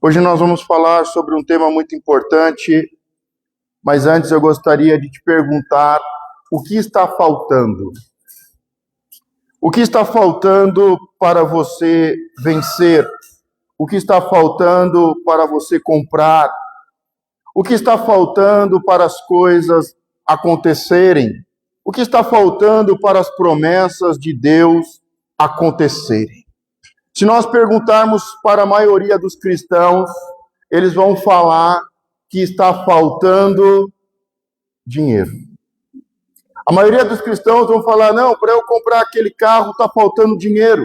Hoje nós vamos falar sobre um tema muito importante, mas antes eu gostaria de te perguntar o que está faltando? O que está faltando para você vencer? O que está faltando para você comprar? O que está faltando para as coisas acontecerem? O que está faltando para as promessas de Deus acontecerem? Se nós perguntarmos para a maioria dos cristãos, eles vão falar que está faltando dinheiro. A maioria dos cristãos vão falar, não, para eu comprar aquele carro está faltando dinheiro.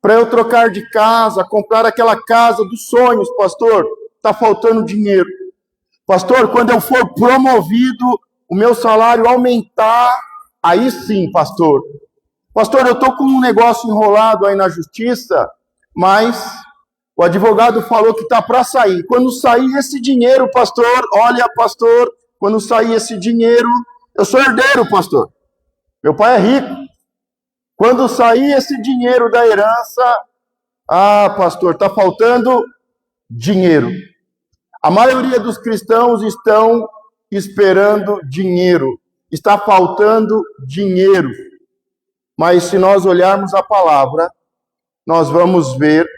Para eu trocar de casa, comprar aquela casa dos sonhos, pastor, está faltando dinheiro. Pastor, quando eu for promovido, o meu salário aumentar, aí sim, pastor. Pastor, eu estou com um negócio enrolado aí na justiça, mas o advogado falou que está para sair. Quando sair esse dinheiro, pastor, olha, pastor, quando sair esse dinheiro, eu sou herdeiro, pastor. Meu pai é rico. Quando sair esse dinheiro da herança, pastor, está faltando dinheiro. A maioria dos cristãos estão esperando dinheiro. Está faltando dinheiro. Mas se nós olharmos a palavra, nós vamos ver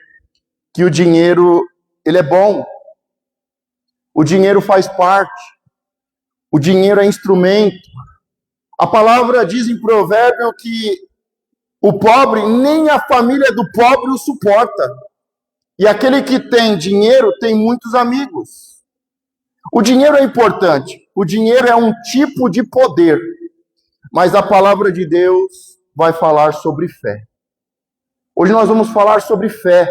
que o dinheiro, ele é bom. O dinheiro faz parte. O dinheiro é instrumento. A palavra diz em Provérbio que o pobre, nem a família do pobre o suporta. E aquele que tem dinheiro tem muitos amigos. O dinheiro é importante. O dinheiro é um tipo de poder. Mas a palavra de Deus vai falar sobre fé. Hoje nós vamos falar sobre fé.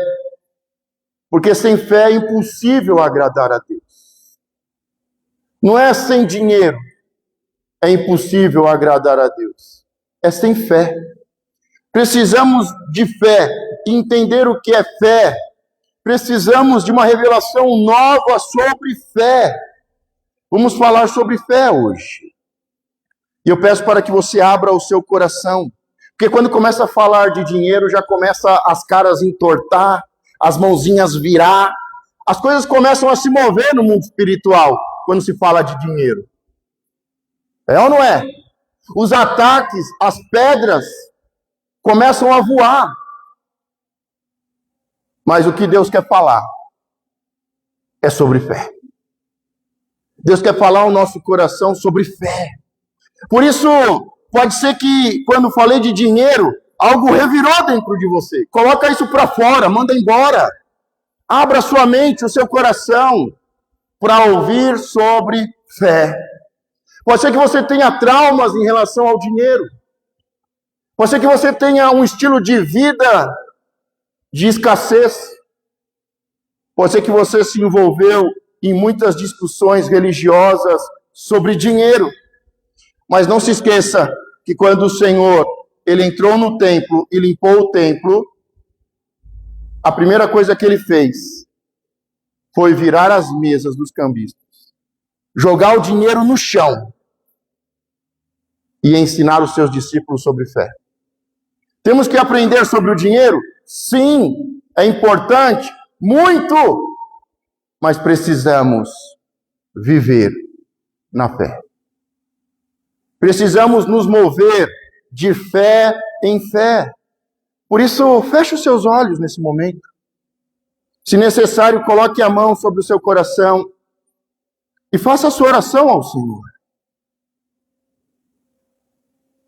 Porque sem fé é impossível agradar a Deus. Não é sem dinheiro. É impossível agradar a Deus. É sem fé. Precisamos de fé. Entender o que é fé. Precisamos de uma revelação nova sobre fé. Vamos falar sobre fé hoje. E eu peço para que você abra o seu coração. Porque quando começa a falar de dinheiro, já começa as caras entortar, as mãozinhas virar. As coisas começam a se mover no mundo espiritual quando se fala de dinheiro. É ou não é? Os ataques, as pedras começam a voar. Mas o que Deus quer falar é sobre fé. Deus quer falar ao nosso coração sobre fé. Por isso, pode ser que quando falei de dinheiro, algo revirou dentro de você. Coloca isso para fora, manda embora. Abra sua mente, o seu coração, para ouvir sobre fé. Pode ser que você tenha traumas em relação ao dinheiro. Pode ser que você tenha um estilo de vida de escassez. Pode ser que você se envolveu em muitas discussões religiosas sobre dinheiro. Mas não se esqueça que quando o Senhor, ele entrou no templo e limpou o templo, a primeira coisa que ele fez foi virar as mesas dos cambistas, jogar o dinheiro no chão e ensinar os seus discípulos sobre fé. Temos que aprender sobre o dinheiro? Sim, é importante, muito, mas precisamos viver na fé. Precisamos nos mover de fé em fé. Por isso, feche os seus olhos nesse momento. Se necessário, coloque a mão sobre o seu coração e faça a sua oração ao Senhor.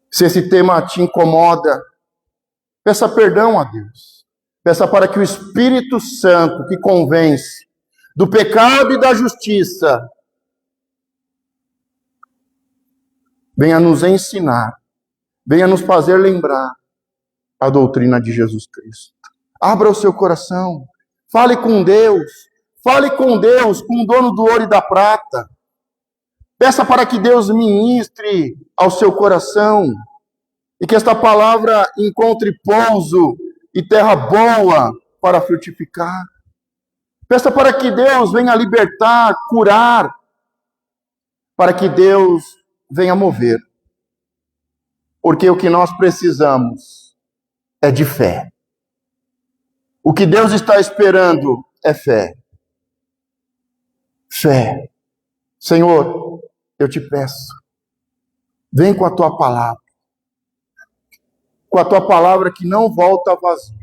Se esse tema te incomoda, peça perdão a Deus. Peça para que o Espírito Santo, que convence do pecado e da justiça, venha nos ensinar, venha nos fazer lembrar a doutrina de Jesus Cristo. Abra o seu coração, fale com Deus, com o dono do ouro e da prata. Peça para que Deus ministre ao seu coração e que esta palavra encontre pouso e terra boa para frutificar. Peça para que Deus venha libertar, curar, para que Deus venha mover. Porque o que nós precisamos é de fé. O que Deus está esperando é fé. Fé. Senhor, eu te peço, vem com a tua palavra. Com a tua palavra que não volta vazia.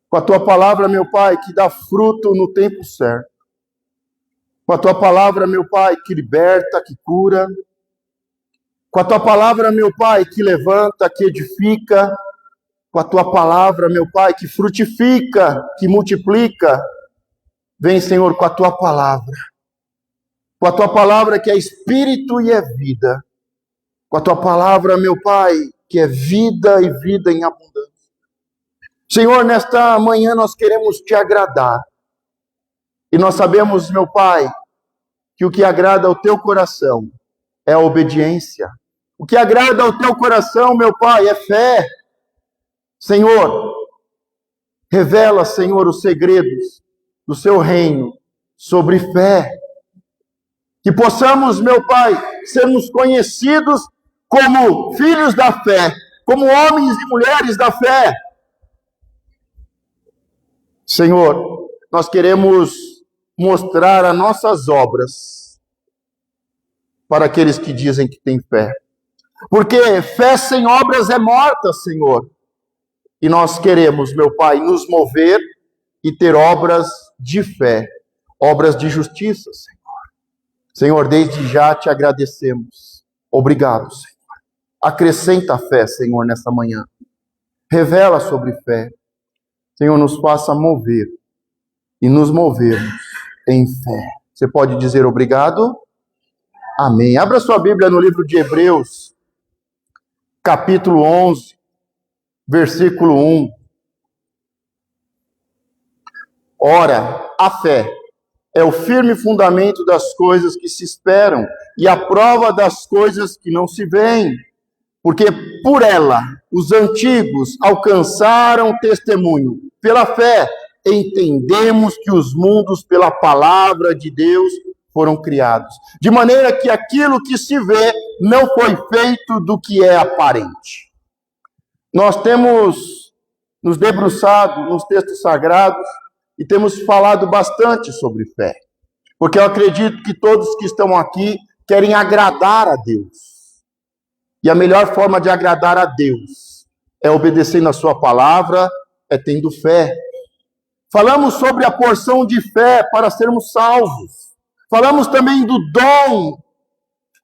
Com a tua palavra, meu Pai, que dá fruto no tempo certo. Com a tua palavra, meu Pai, que liberta, que cura. Com a tua palavra, meu Pai, que levanta, que edifica. Com a tua palavra, meu Pai, que frutifica, que multiplica. Vem, Senhor, com a tua palavra. Com a tua palavra que é espírito e é vida. Com a tua palavra, meu Pai, que é vida e vida em abundância. Senhor, nesta manhã nós queremos te agradar. E nós sabemos, meu Pai, que o que agrada ao teu coração é a obediência. O que agrada ao teu coração, meu Pai, é fé. Senhor, revela, Senhor, os segredos do seu reino sobre fé. Que possamos, meu Pai, sermos conhecidos como filhos da fé, como homens e mulheres da fé. Senhor, nós queremos mostrar as nossas obras para aqueles que dizem que têm fé. Porque fé sem obras é morta, Senhor. E nós queremos, meu Pai, nos mover e ter obras de fé, obras de justiça, Senhor. Senhor, desde já te agradecemos. Obrigado, Senhor. Acrescenta a fé, Senhor, nessa manhã. Revela sobre fé. Senhor, nos faça mover e nos movermos em fé. Você pode dizer obrigado? Amém. Abra sua Bíblia no livro de Hebreus, capítulo 11, versículo 1. Ora, a fé é o firme fundamento das coisas que se esperam e a prova das coisas que não se veem. Porque por ela os antigos alcançaram testemunho. Pela fé, entendemos que os mundos, pela palavra de Deus, foram criados. De maneira que aquilo que se vê não foi feito do que é aparente. Nós temos nos debruçado nos textos sagrados e temos falado bastante sobre fé. Porque eu acredito que todos que estão aqui querem agradar a Deus. E a melhor forma de agradar a Deus é obedecendo a sua palavra, é tendo fé. Falamos sobre a porção de fé para sermos salvos. Falamos também do dom,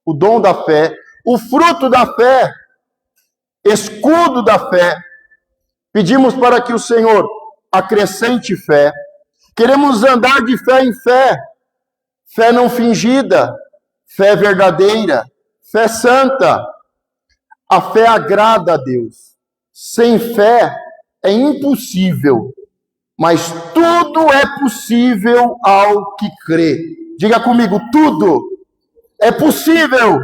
o dom da fé, o fruto da fé, escudo da fé. Pedimos para que o Senhor acrescente fé. Queremos andar de fé em fé. Fé não fingida, fé verdadeira, fé santa. A fé agrada a Deus. Sem fé é impossível, mas tudo é possível ao que crê. Diga comigo, tudo é possível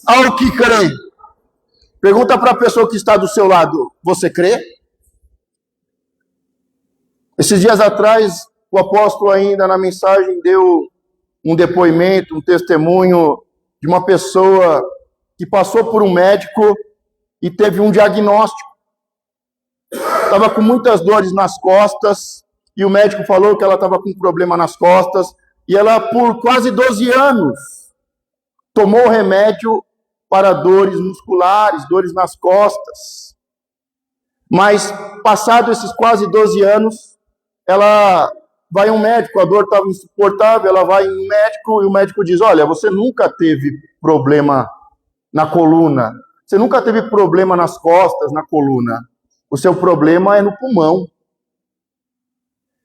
ao que crê. Pergunta para a pessoa que está do seu lado, você crê? Esses dias atrás, o apóstolo ainda na mensagem deu um depoimento, um testemunho de uma pessoa que passou por um médico e teve um diagnóstico. Estava com muitas dores nas costas, e o médico falou que ela estava com um problema nas costas, e ela, por quase 12 anos, tomou remédio para dores musculares, dores nas costas. Mas, passado esses quase 12 anos, ela vai a um médico, a dor estava insuportável, ela vai em um médico, e o médico diz, olha, você nunca teve problema na coluna, você nunca teve problema nas costas, na coluna. O seu problema é no pulmão.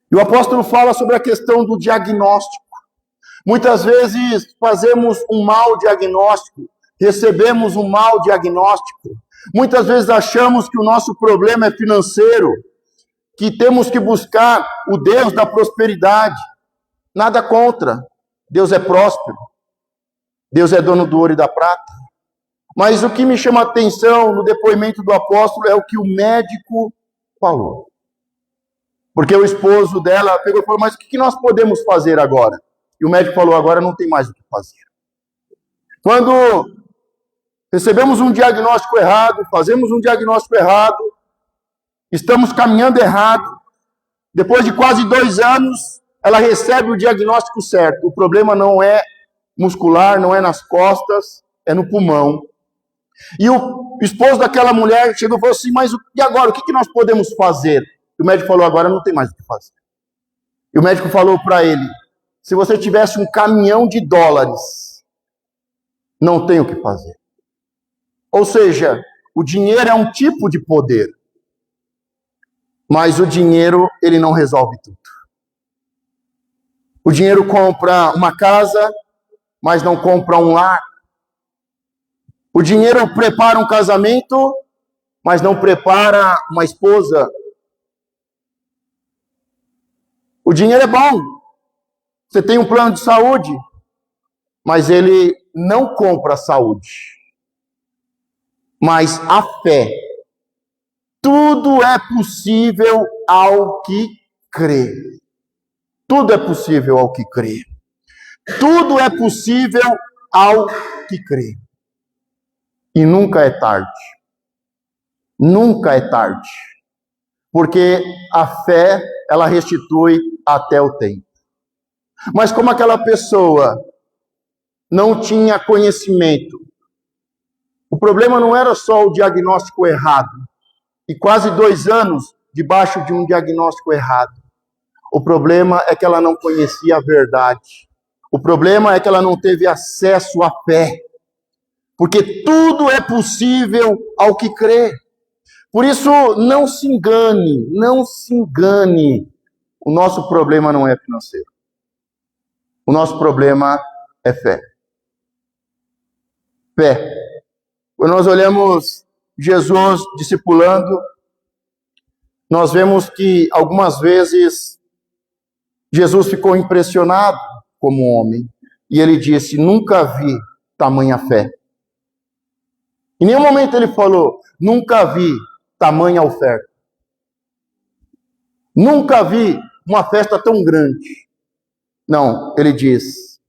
E o apóstolo fala sobre a questão do diagnóstico. Muitas vezes fazemos um mau diagnóstico, recebemos um mau diagnóstico. Muitas vezes achamos que o nosso problema é financeiro, que temos que buscar o Deus da prosperidade. Nada contra. Deus é próspero. Deus é dono do ouro e da prata. Mas o que me chama a atenção no depoimento do apóstolo é o que o médico falou. Porque o esposo dela pegou e falou, mas o que nós podemos fazer agora? E o médico falou, agora não tem mais o que fazer. Quando recebemos um diagnóstico errado, fazemos um diagnóstico errado, estamos caminhando errado, Depois de quase 2 anos, ela recebe o diagnóstico certo. O problema não é muscular, não é nas costas, é no pulmão. E o esposo daquela mulher chegou e falou assim, mas e agora? O que nós podemos fazer? E o médico falou, agora não tem mais o que fazer. E o médico falou para ele, se você tivesse um caminhão de dólares, não tem o que fazer. Ou seja, o dinheiro é um tipo de poder. Mas o dinheiro, ele não resolve tudo. O dinheiro compra uma casa, mas não compra um lar. O dinheiro prepara um casamento, mas não prepara uma esposa. O dinheiro é bom. Você tem um plano de saúde, mas ele não compra a saúde. Mas a fé. Tudo é possível ao que crê. Tudo é possível ao que crê. Tudo é possível ao que crê. E nunca é tarde. Nunca é tarde. Porque a fé, ela restitui até o tempo. Mas como aquela pessoa não tinha conhecimento, o problema não era só o diagnóstico errado. E quase 2 anos debaixo de um diagnóstico errado. O problema é que ela não conhecia a verdade. O problema é que ela não teve acesso à fé. Porque tudo é possível ao que crê. Por isso, não se engane, não se engane. O nosso problema não é financeiro. O nosso problema é fé. Fé. Quando nós olhamos Jesus discipulando, nós vemos que algumas vezes Jesus ficou impressionado como homem. E ele disse, nunca vi tamanha fé. Em nenhum momento ele falou, nunca vi tamanha oferta. Nunca vi uma festa tão grande. Não, ele diz,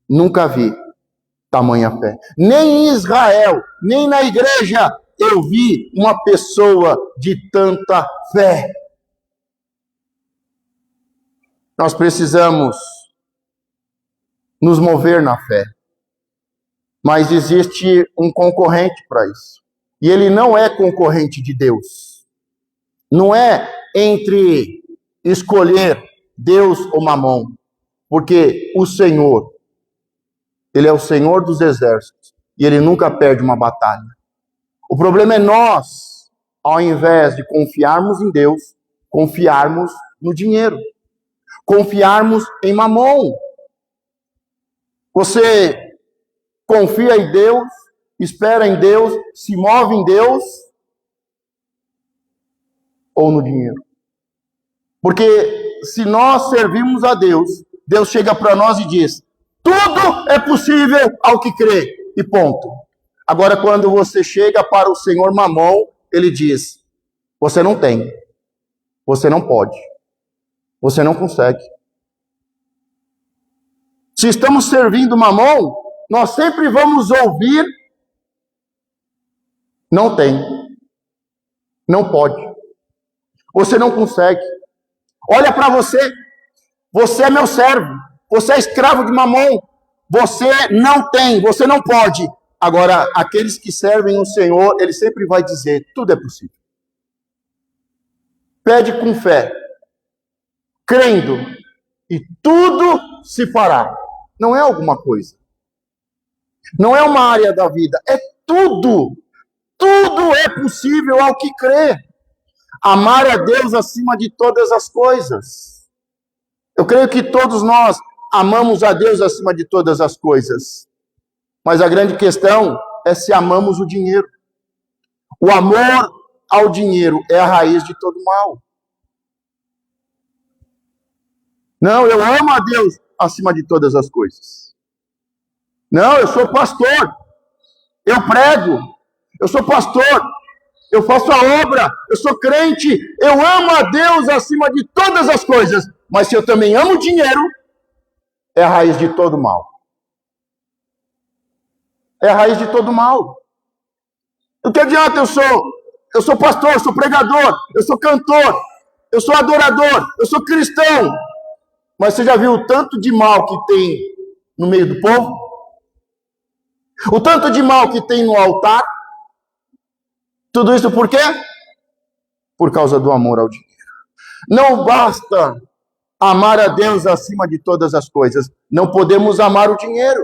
nunca vi tamanha fé. Nem em Israel, nem na igreja, eu vi uma pessoa de tanta fé. Nós precisamos nos mover na fé. Mas existe um concorrente para isso. E ele não é concorrente de Deus. Não é entre escolher Deus ou Mamon. Porque o Senhor, Ele é o Senhor dos exércitos. E Ele nunca perde uma batalha. O problema é nós, ao invés de confiarmos em Deus, confiarmos no dinheiro. Confiarmos em Mamon. Você confia em Deus, espera em Deus, se move em Deus ou no dinheiro? Porque se nós servimos a Deus, Deus chega para nós e diz, tudo é possível ao que crê, e ponto. Agora, quando você chega para o Senhor Mamon, ele diz, você não tem, você não pode, você não consegue. Se estamos servindo Mamon, nós sempre vamos ouvir, não tem, não pode, você não consegue. Olha para você, você é meu servo, você é escravo de Mamon, você não tem, você não pode. Agora, aqueles que servem o Senhor, ele sempre vai dizer, tudo é possível. Pede com fé, crendo, e tudo se fará. Não é alguma coisa. Não é uma área da vida, é tudo. Tudo é possível ao que crê. Amar a Deus acima de todas as coisas. Eu creio que todos nós amamos a Deus acima de todas as coisas. Mas a grande questão é se amamos o dinheiro. O amor ao dinheiro é a raiz de todo mal. Não, eu amo a Deus acima de todas as coisas. Não, eu sou pastor, eu prego, eu sou pastor, eu faço a obra, eu sou crente, eu amo a Deus acima de todas as coisas, mas se eu também amo o dinheiro, é a raiz de todo mal. É a raiz de todo mal. O que adianta eu sou pastor, eu sou pregador, eu sou cantor, eu sou adorador, eu sou cristão. Mas você já viu o tanto de mal que tem no meio do povo? O tanto de mal que tem no altar? Tudo isso por quê? Por causa do amor ao dinheiro. Não basta amar a Deus acima de todas as coisas. Não podemos amar o dinheiro.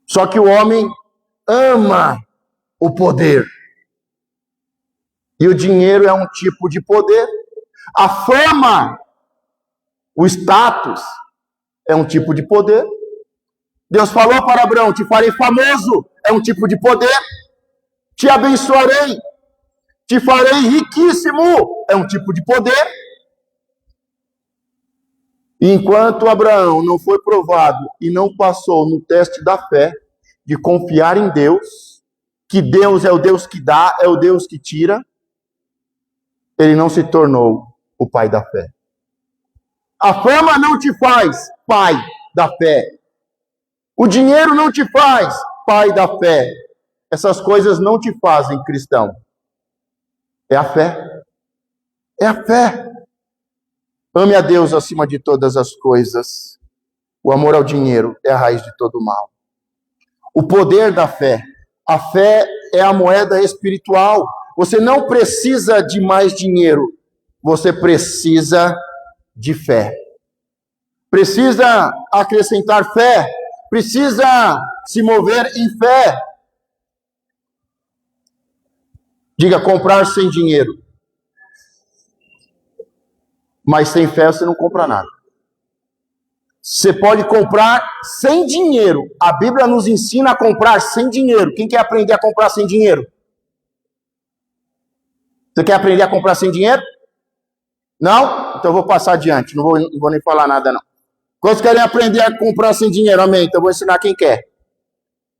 Só que o homem ama o poder. E o dinheiro é um tipo de poder. A fama, o status, é um tipo de poder. Deus falou para Abraão: te farei famoso, é um tipo de poder. Te abençoarei, te farei riquíssimo, é um tipo de poder. E enquanto Abraão não foi provado e não passou no teste da fé, de confiar em Deus, que Deus é o Deus que dá, é o Deus que tira, ele não se tornou o pai da fé. A fama não te faz pai da fé. O dinheiro não te faz pai da fé. Essas coisas não te fazem cristão. É a fé. É a fé. Ame a Deus acima de todas as coisas. O amor ao dinheiro é a raiz de todo mal. O poder da fé. A fé é a moeda espiritual. Você não precisa de mais dinheiro. Você precisa de fé. Precisa acrescentar fé. Precisa se mover em fé. Diga: comprar sem dinheiro. Mas sem fé você não compra nada. Você pode comprar sem dinheiro. A Bíblia nos ensina a comprar sem dinheiro. Quem quer aprender a comprar sem dinheiro? Você quer aprender a comprar sem dinheiro? Não? Então eu vou passar adiante. Não vou nem falar nada, não. Quantos querem aprender a comprar sem dinheiro? Amém. Então eu vou ensinar quem quer.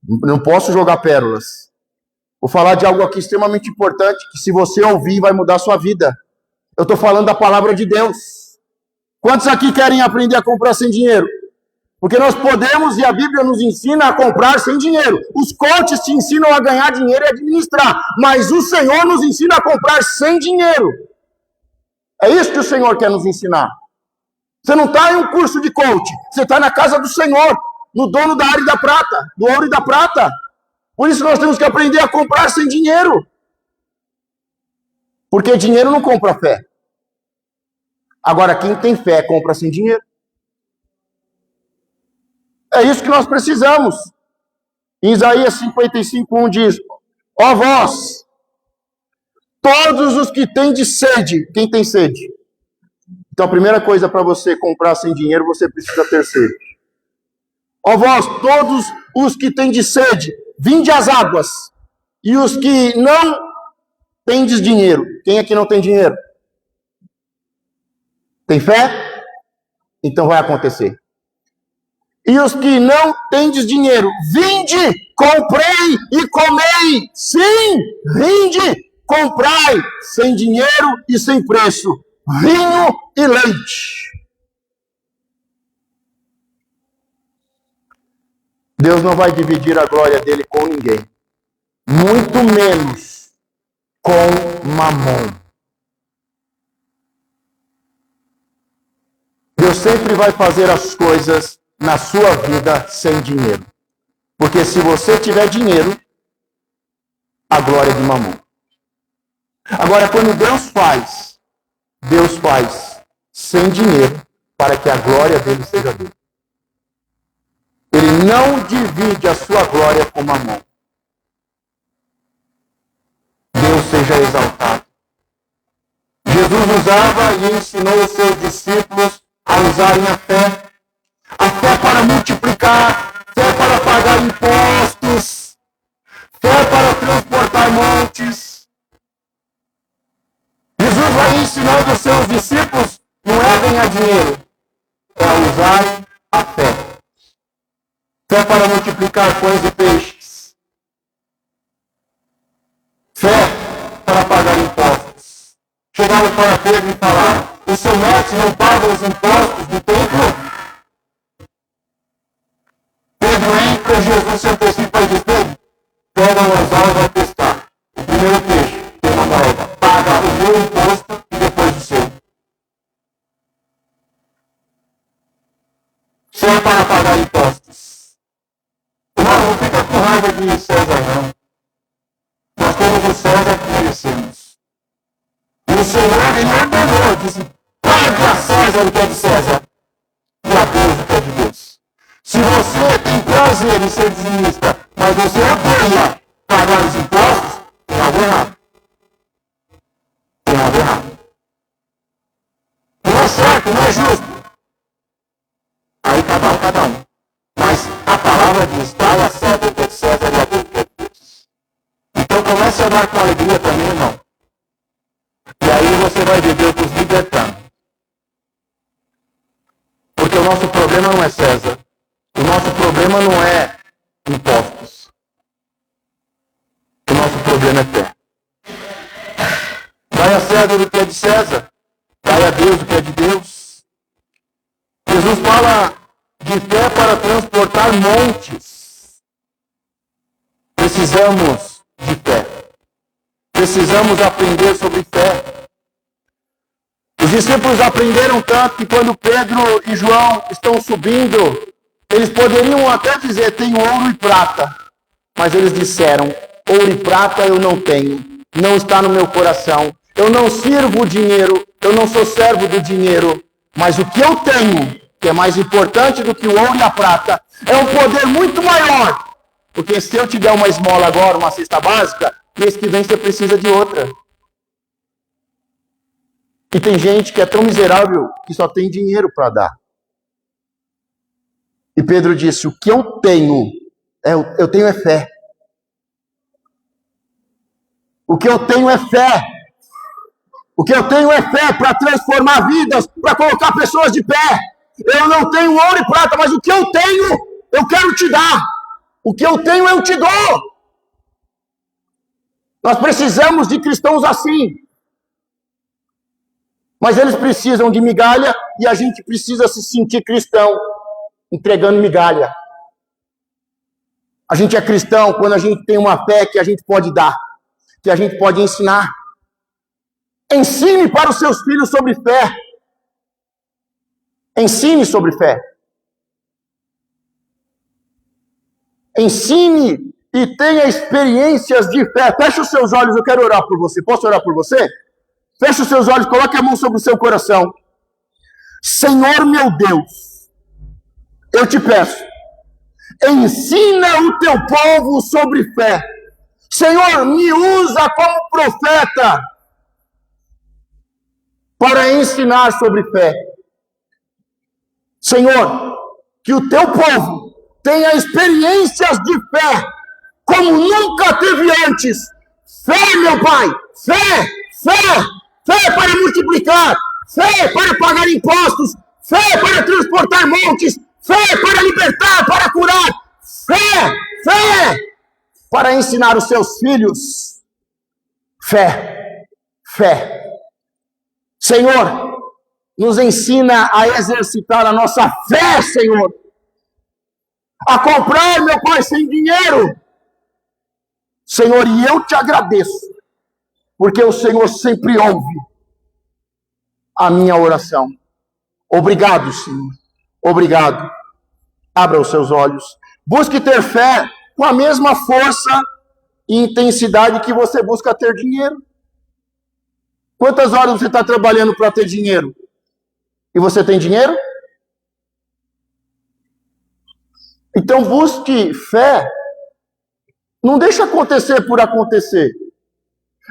Não posso jogar pérolas. Vou falar de algo aqui extremamente importante, que se você ouvir, vai mudar a sua vida. Eu estou falando da palavra de Deus. Quantos aqui querem aprender a comprar sem dinheiro? Porque nós podemos, e a Bíblia nos ensina a comprar sem dinheiro. Os coaches te ensinam a ganhar dinheiro e administrar. Mas o Senhor nos ensina a comprar sem dinheiro. É isso que o Senhor quer nos ensinar. Você não está em um curso de coach. Você está na casa do Senhor, no dono da área da prata, do ouro e da prata. Por isso nós temos que aprender a comprar sem dinheiro. Porque dinheiro não compra fé. Agora, quem tem fé compra sem dinheiro. É isso que nós precisamos. Em Isaías 55:1 diz: ó vós, todos os que têm de sede. Quem tem sede? Então a primeira coisa para você comprar sem dinheiro, você precisa ter sede. Ó vós, todos os que têm de sede, vinde às águas. E os que não tendes dinheiro. Quem aqui não tem dinheiro? Tem fé? Então vai acontecer. E os que não tendes dinheiro, vinde, comprei e comei. Sim, vinde, comprai, sem dinheiro e sem preço, vinho e leite. Deus não vai dividir a glória dele com ninguém. Muito menos com mamon. Deus sempre vai fazer as coisas na sua vida sem dinheiro. Porque se você tiver dinheiro, a glória é de mamon. Agora, quando Deus faz sem dinheiro para que a glória dele seja dele. Ele não divide a sua glória com mamon. Deus seja exaltado. Jesus usava e ensinou os seus discípulos a usarem a fé. A fé para multiplicar, fé para pagar impostos, fé para transportar montes. Jesus vai ensinando os seus discípulos, não é ganhar dinheiro, é usar a fé. Fé para multiplicar pães e peixes. Fé para pagar impostos. Chegaram para Pedro e falaram: o seu mestre não paga os impostos do templo? Pedro entra, Jesus se antecipa e diz: Pedro, pega o anzol e vai pescar. O primeiro peixe, tem uma moeda, paga o meu imposto se é para pagar impostos. Não fica com raiva de César, não. Nós temos o César que merecemos. E o Senhor, ele ordenou, disse, pague a César o que é de César, e a Deus o que é de Deus. Se você tem prazer em ser dizimista, mas você odeia pagar os impostos, tem algo errado. Tem algo errado. Não é certo, não é justo. Aí cada um. Mas a palavra diz, pague a César o que é de César e a Deus o que é de Deus. Então comece a dar com alegria também, irmão. E aí você vai ver Deus nos libertando. Porque o nosso problema não é César. O nosso problema não é impostos. O nosso problema é fé. Dai a César o que é de César. Dai a Deus o que é de Deus. Jesus fala de fé para transportar montes. Precisamos de fé. Precisamos aprender sobre fé. Os discípulos aprenderam tanto que quando Pedro e João estão subindo, eles poderiam até dizer, tenho ouro e prata. Mas eles disseram, ouro e prata eu não tenho. Não está no meu coração. Eu não sirvo o dinheiro. Eu não sou servo do dinheiro. Mas o que eu tenho, que é mais importante do que o ouro e a prata, é um poder muito maior. Porque se eu te der uma esmola agora, uma cesta básica, mês que vem você precisa de outra. E tem gente que é tão miserável que só tem dinheiro para dar. E Pedro disse, o que eu tenho é fé. O que eu tenho é fé. O que eu tenho é fé para transformar vidas, para colocar pessoas de pé. Eu não tenho ouro e prata, mas o que eu tenho, eu quero te dar. O que eu tenho, eu te dou. Nós precisamos de cristãos assim. Mas eles precisam de migalha e a gente precisa se sentir cristão, entregando migalha. A gente é cristão quando a gente tem uma fé que a gente pode dar, que a gente pode ensinar. Ensine para os seus filhos sobre fé. Ensine sobre fé. Ensine e tenha experiências de fé. Feche os seus olhos, eu quero orar por você. Posso orar por você? Feche os seus olhos, coloque a mão sobre o seu coração. Senhor meu Deus, eu te peço, ensina o teu povo sobre fé. Senhor, me usa como profeta para ensinar sobre fé. Senhor, que o teu povo tenha experiências de fé como nunca teve antes. Fé, meu Pai, fé para multiplicar, fé para pagar impostos, fé para transportar montes, fé para libertar, para curar, fé para ensinar os seus filhos. Fé. Senhor, nos ensina a exercitar a nossa fé, Senhor. A comprar, meu Pai, sem dinheiro. Senhor, e eu te agradeço, porque o Senhor sempre ouve a minha oração. Obrigado, Senhor. Obrigado. Abra os seus olhos. Busque ter fé com a mesma força e intensidade que você busca ter dinheiro. Quantas horas você está trabalhando para ter dinheiro? E você tem dinheiro? Então busque fé. Não deixe acontecer por acontecer.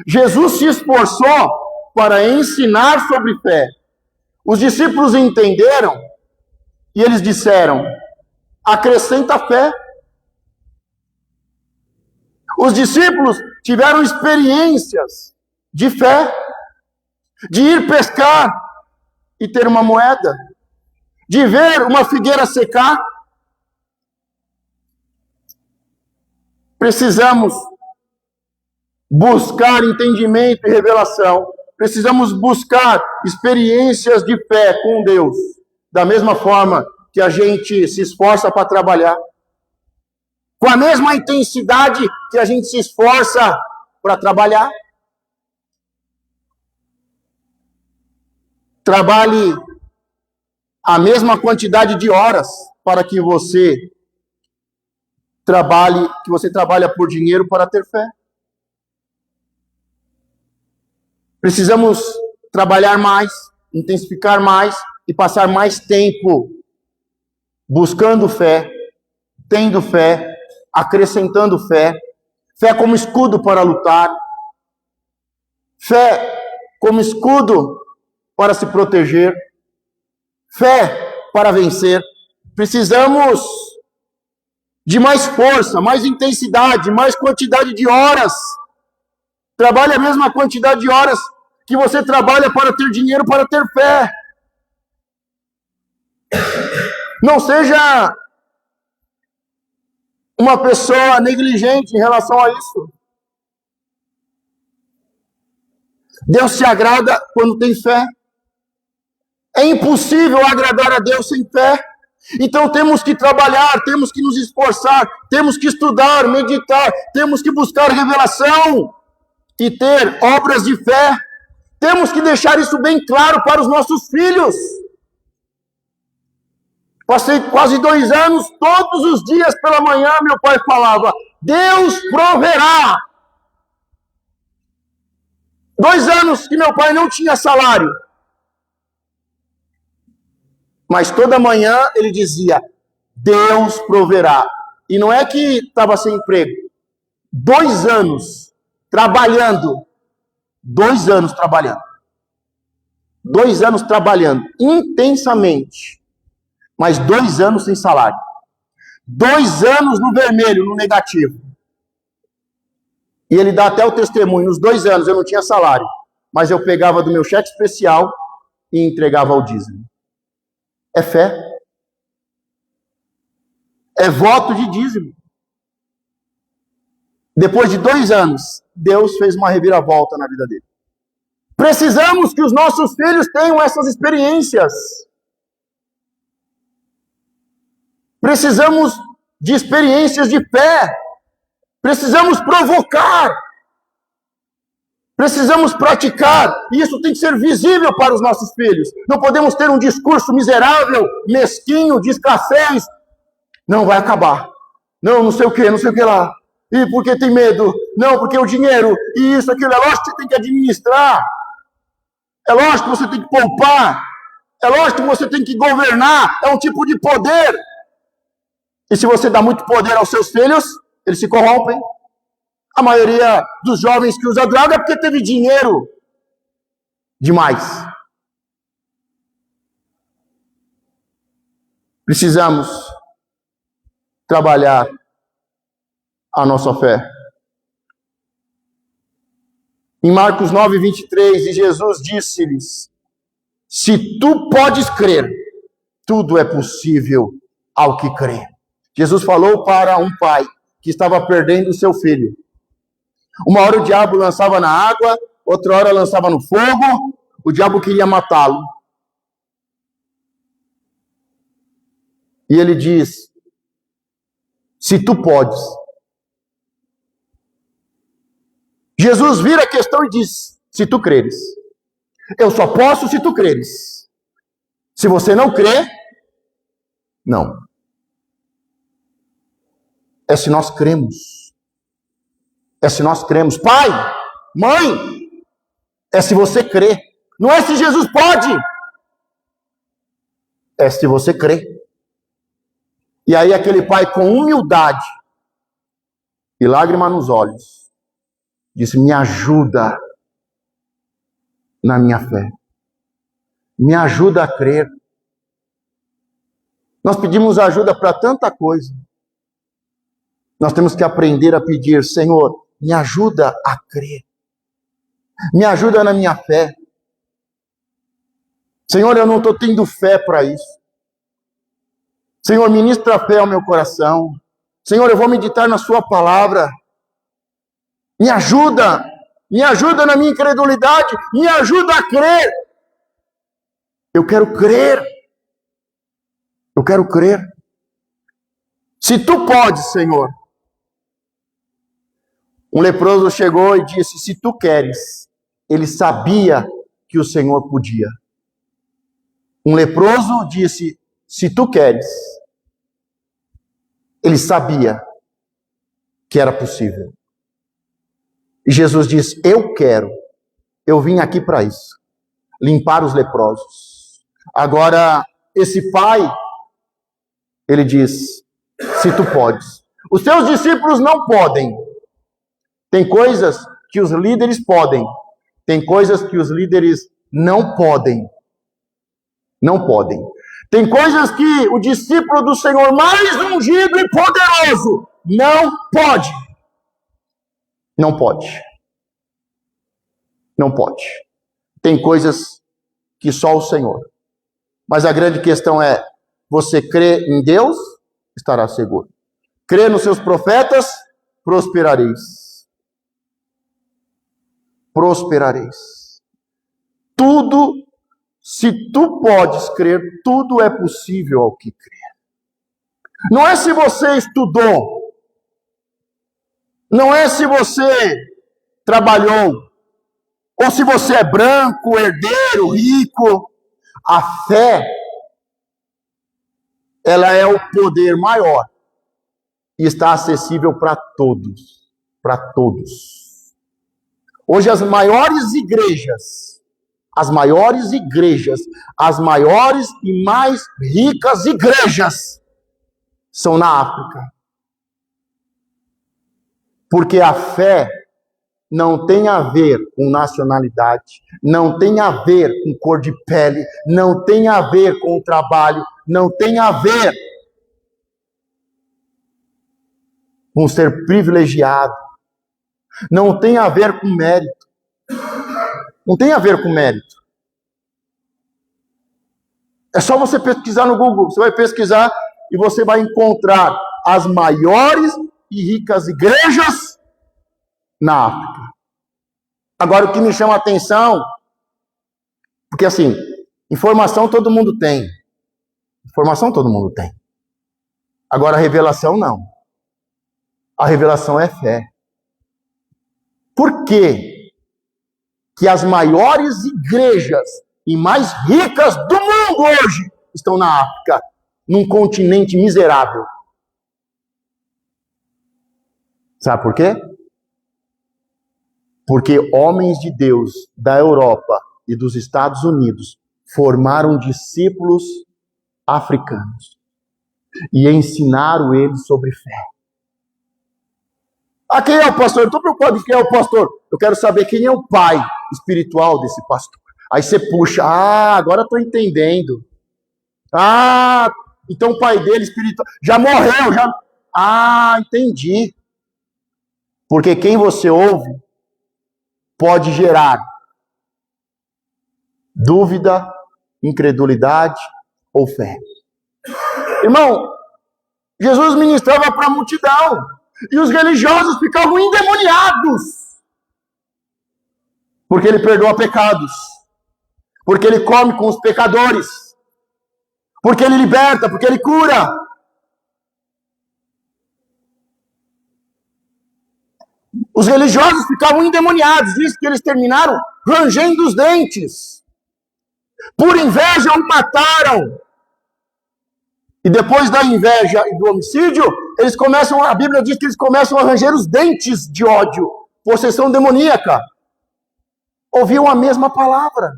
Jesus se esforçou para ensinar sobre fé. Os discípulos entenderam e eles disseram, acrescenta fé. Os discípulos tiveram experiências de fé, de ir pescar e ter uma moeda, de ver uma figueira secar. Precisamos buscar entendimento e revelação. Precisamos buscar experiências de fé com Deus, da mesma forma que a gente se esforça para trabalhar, com a mesma intensidade que a gente se esforça para trabalhar. Trabalhe a mesma quantidade de horas, para que você trabalha por dinheiro para ter fé. Precisamos trabalhar mais, intensificar mais e passar mais tempo buscando fé, tendo fé, acrescentando fé, fé como escudo para lutar, fé como escudo para se proteger, fé para vencer. Precisamos de mais força, mais intensidade, mais quantidade de horas. Trabalhe a mesma quantidade de horas que você trabalha para ter dinheiro, para ter fé. Não seja uma pessoa negligente em relação a isso. Deus se agrada quando tem fé. É impossível agradar a Deus sem fé. Então temos que trabalhar, temos que nos esforçar, temos que estudar, meditar, temos que buscar revelação e ter obras de fé. Temos que deixar isso bem claro para os nossos filhos. Passei quase 2 anos, todos os dias pela manhã, meu pai falava: Deus proverá. 2 anos que meu pai não tinha salário. Mas toda manhã ele dizia: Deus proverá. E não é que estava sem emprego. 2 anos trabalhando. 2 anos trabalhando. 2 anos trabalhando intensamente. Mas 2 anos sem salário. 2 anos no vermelho, no negativo. E ele dá até o testemunho. Nos 2 anos eu não tinha salário. Mas eu pegava do meu cheque especial e entregava ao dízimo. É fé. É voto de dízimo. Depois de 2 anos, Deus fez uma reviravolta na vida dele. Precisamos que os nossos filhos tenham essas experiências. Precisamos de experiências de fé. Precisamos provocar. Precisamos praticar. E isso tem que ser visível para os nossos filhos. Não podemos ter um discurso miserável, mesquinho, de escassez. Não, vai acabar. Não, não sei o que lá. E porque tem medo? Não, porque o dinheiro, e isso, aquilo. É lógico que você tem que administrar. É lógico que você tem que poupar. É lógico que você tem que governar. É um tipo de poder. E se você dá muito poder aos seus filhos, eles se corrompem. A maioria dos jovens que usa droga é porque teve dinheiro demais. Precisamos trabalhar a nossa fé. Em Marcos 9:23, Jesus disse-lhes: se tu podes crer, tudo é possível ao que crê. Jesus falou para um pai que estava perdendo o seu filho. Uma hora o diabo lançava na água, outra hora lançava no fogo, o diabo queria matá-lo. E ele diz: se tu podes. Jesus vira a questão e diz: se tu creres. Eu só posso se tu creres. Se você não crê, não. É se nós cremos. É se nós cremos. Pai, mãe, é se você crê. Não é se Jesus pode. É se você crê. E aí aquele pai com humildade e lágrima nos olhos disse: me ajuda na minha fé. Me ajuda a crer. Nós pedimos ajuda para tanta coisa. Nós temos que aprender a pedir: Senhor, me ajuda a crer. Me ajuda na minha fé. Senhor, eu não estou tendo fé para isso. Senhor, ministra a fé ao meu coração. Senhor, eu vou meditar na sua palavra. Me ajuda na minha incredulidade, me ajuda a crer. Eu quero crer. Eu quero crer. Se tu podes, Senhor. Um leproso chegou e disse: se tu queres. Ele sabia que o Senhor podia. Um leproso disse: se tu queres, Ele sabia que era possível. E Jesus diz: eu vim aqui para isso, limpar os leprosos. Agora, esse pai, ele diz: se tu podes. Os teus discípulos não podem. Tem coisas que os líderes podem. Tem coisas que os líderes não podem. Não podem. Tem coisas que o discípulo do Senhor mais ungido e poderoso não pode. Não pode. Não pode. Tem coisas que só o Senhor. Mas a grande questão é: você crê em Deus, estará seguro. Crê nos seus profetas, prosperareis. Prosperareis. Tudo, se tu podes crer, tudo é possível ao que crer. Não é se você estudou, não é se você trabalhou, ou se você é branco, herdeiro, rico. A fé, ela é o poder maior e está acessível para todos. Para todos. Hoje as maiores igrejas, as maiores e mais ricas igrejas são na África. Porque a fé não tem a ver com nacionalidade, não tem a ver com cor de pele, não tem a ver com o trabalho, não tem a ver com ser privilegiado, não tem a ver com mérito. Não tem a ver com mérito. É só você pesquisar no Google. Você vai pesquisar e você vai encontrar as maiores e ricas igrejas na África. Agora, o que me chama a atenção, porque assim, informação todo mundo tem. Informação todo mundo tem. Agora, a revelação não. A revelação é fé. Por quê que as maiores igrejas e mais ricas do mundo hoje estão na África, num continente miserável? Sabe por quê? Porque homens de Deus da Europa e dos Estados Unidos formaram discípulos africanos e ensinaram eles sobre fé. Ah, quem é o pastor? Eu estou preocupado com quem é o pastor. Eu quero saber quem é o pai espiritual desse pastor. Aí você puxa, agora estou entendendo. Então o pai dele espiritual já morreu, entendi. Porque quem você ouve pode gerar dúvida, incredulidade ou fé. Irmão, Jesus ministrava para a multidão e os religiosos ficavam endemoniados, porque ele perdoa pecados, porque ele come com os pecadores, porque ele liberta, porque ele cura. Os religiosos ficavam endemoniados, diz que eles terminaram rangendo os dentes. Por inveja o mataram. E depois da inveja e do homicídio, a Bíblia diz que eles começam a ranger os dentes de ódio. Possessão demoníaca. Ouviam a mesma palavra.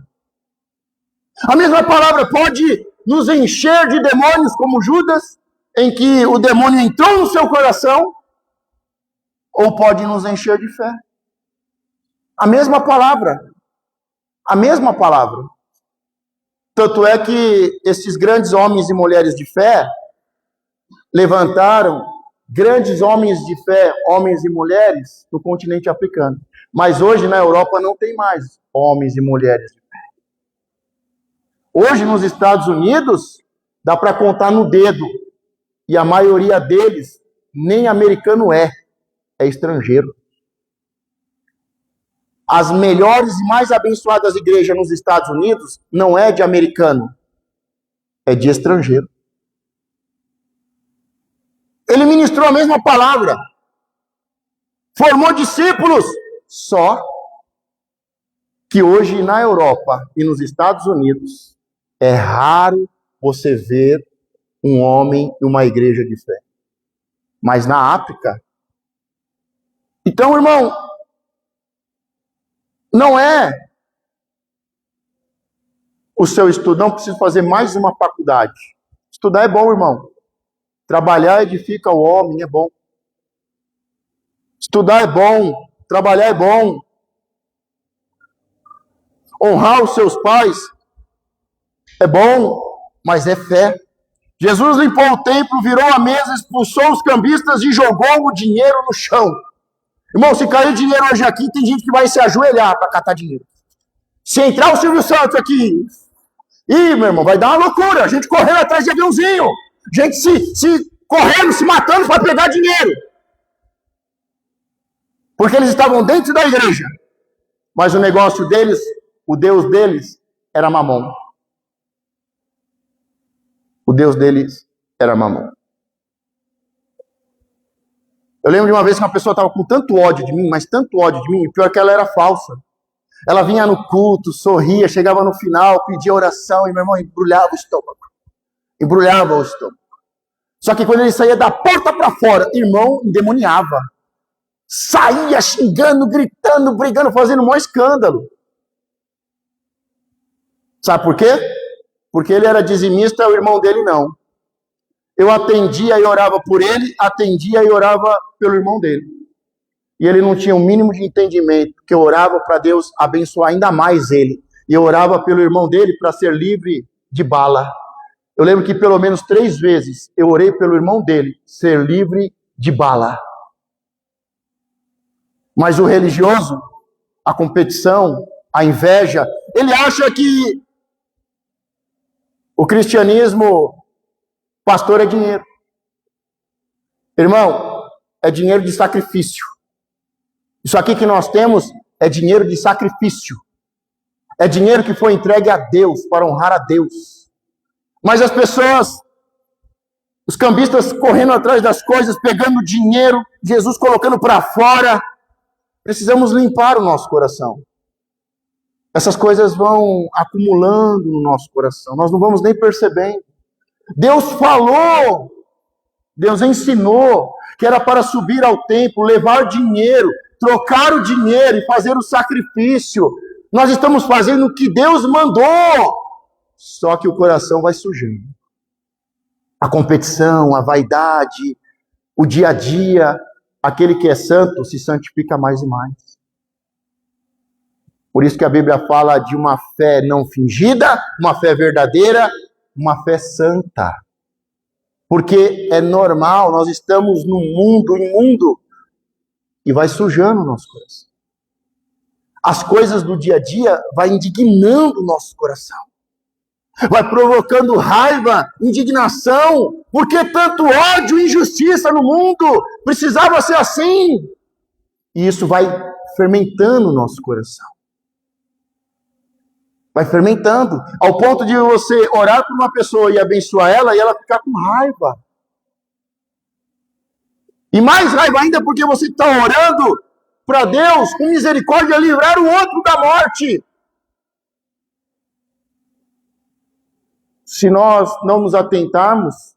A mesma palavra pode nos encher de demônios, como Judas, em que o demônio entrou no seu coração, ou pode nos encher de fé. A mesma palavra. A mesma palavra. Tanto é que esses grandes homens e mulheres de fé levantaram grandes homens de fé, homens e mulheres, no continente africano. Mas hoje na Europa não tem mais homens e mulheres de fé. Hoje nos Estados Unidos dá para contar no dedo. E a maioria deles nem americano é estrangeiro. As melhores e mais abençoadas igrejas nos Estados Unidos não é de americano, é de estrangeiro. Ele ministrou a mesma palavra, formou discípulos, só que hoje na Europa e nos Estados Unidos é raro você ver um homem e uma igreja de fé. mas na África. Então, irmão, não é o seu estudo, não preciso fazer mais uma faculdade. Estudar é bom, irmão. Trabalhar edifica o homem, é bom. Estudar é bom, trabalhar é bom. Honrar os seus pais é bom, mas é fé. Jesus limpou o templo, virou a mesa, expulsou os cambistas e jogou o dinheiro no chão. Irmão, se cair dinheiro hoje aqui, tem gente que vai se ajoelhar para catar dinheiro. Se entrar o Silvio Santos aqui, meu irmão, vai dar uma loucura. A gente correndo atrás de aviãozinho. Gente se correndo, se matando para pegar dinheiro. Porque eles estavam dentro da igreja. Mas o negócio deles, o Deus deles, era Mamon. O Deus deles era Mamon. Eu lembro de uma vez que uma pessoa estava com tanto ódio de mim, mas tanto ódio de mim, pior que ela era falsa. Ela vinha no culto, sorria, chegava no final, pedia oração, e meu irmão embrulhava o estômago. Embrulhava o estômago. Só que quando ele saía da porta para fora, irmão, endemoniava. Saía xingando, gritando, brigando, fazendo um maior escândalo. Sabe por quê? Porque ele era dizimista, o irmão dele não. Eu atendia e orava por ele, atendia e orava pelo irmão dele. E ele não tinha o mínimo de entendimento, que eu orava para Deus abençoar ainda mais ele. E eu orava pelo irmão dele para ser livre de bala. Eu lembro que pelo menos 3 vezes eu orei pelo irmão dele ser livre de bala. Mas o religioso, a competição, a inveja, ele acha que o cristianismo, pastor, é dinheiro. Irmão, é dinheiro de sacrifício. Isso aqui que nós temos é dinheiro de sacrifício. É dinheiro que foi entregue a Deus, para honrar a Deus. Mas as pessoas, os cambistas correndo atrás das coisas, pegando dinheiro, Jesus colocando para fora. Precisamos limpar o nosso coração. Essas coisas vão acumulando no nosso coração. Nós não vamos nem percebendo. Deus falou, Deus ensinou que era para subir ao templo, levar dinheiro, trocar o dinheiro e fazer o sacrifício. Nós estamos fazendo o que Deus mandou. Só que o coração vai sujando. A competição, a vaidade, o dia a dia, aquele que é santo se santifica mais e mais. Por isso que a Bíblia fala de uma fé não fingida, uma fé verdadeira, uma fé santa. Porque é normal, nós estamos num mundo imundo e vai sujando o nosso coração. As coisas do dia a dia vai indignando o nosso coração. Vai provocando raiva, indignação. Por que tanto ódio e injustiça no mundo? Precisava ser assim. E isso vai fermentando o nosso coração. Vai fermentando, ao ponto de você orar por uma pessoa e abençoar ela, e ela ficar com raiva. E mais raiva ainda porque você está orando para Deus, com misericórdia, livrar o outro da morte. Se nós não nos atentarmos,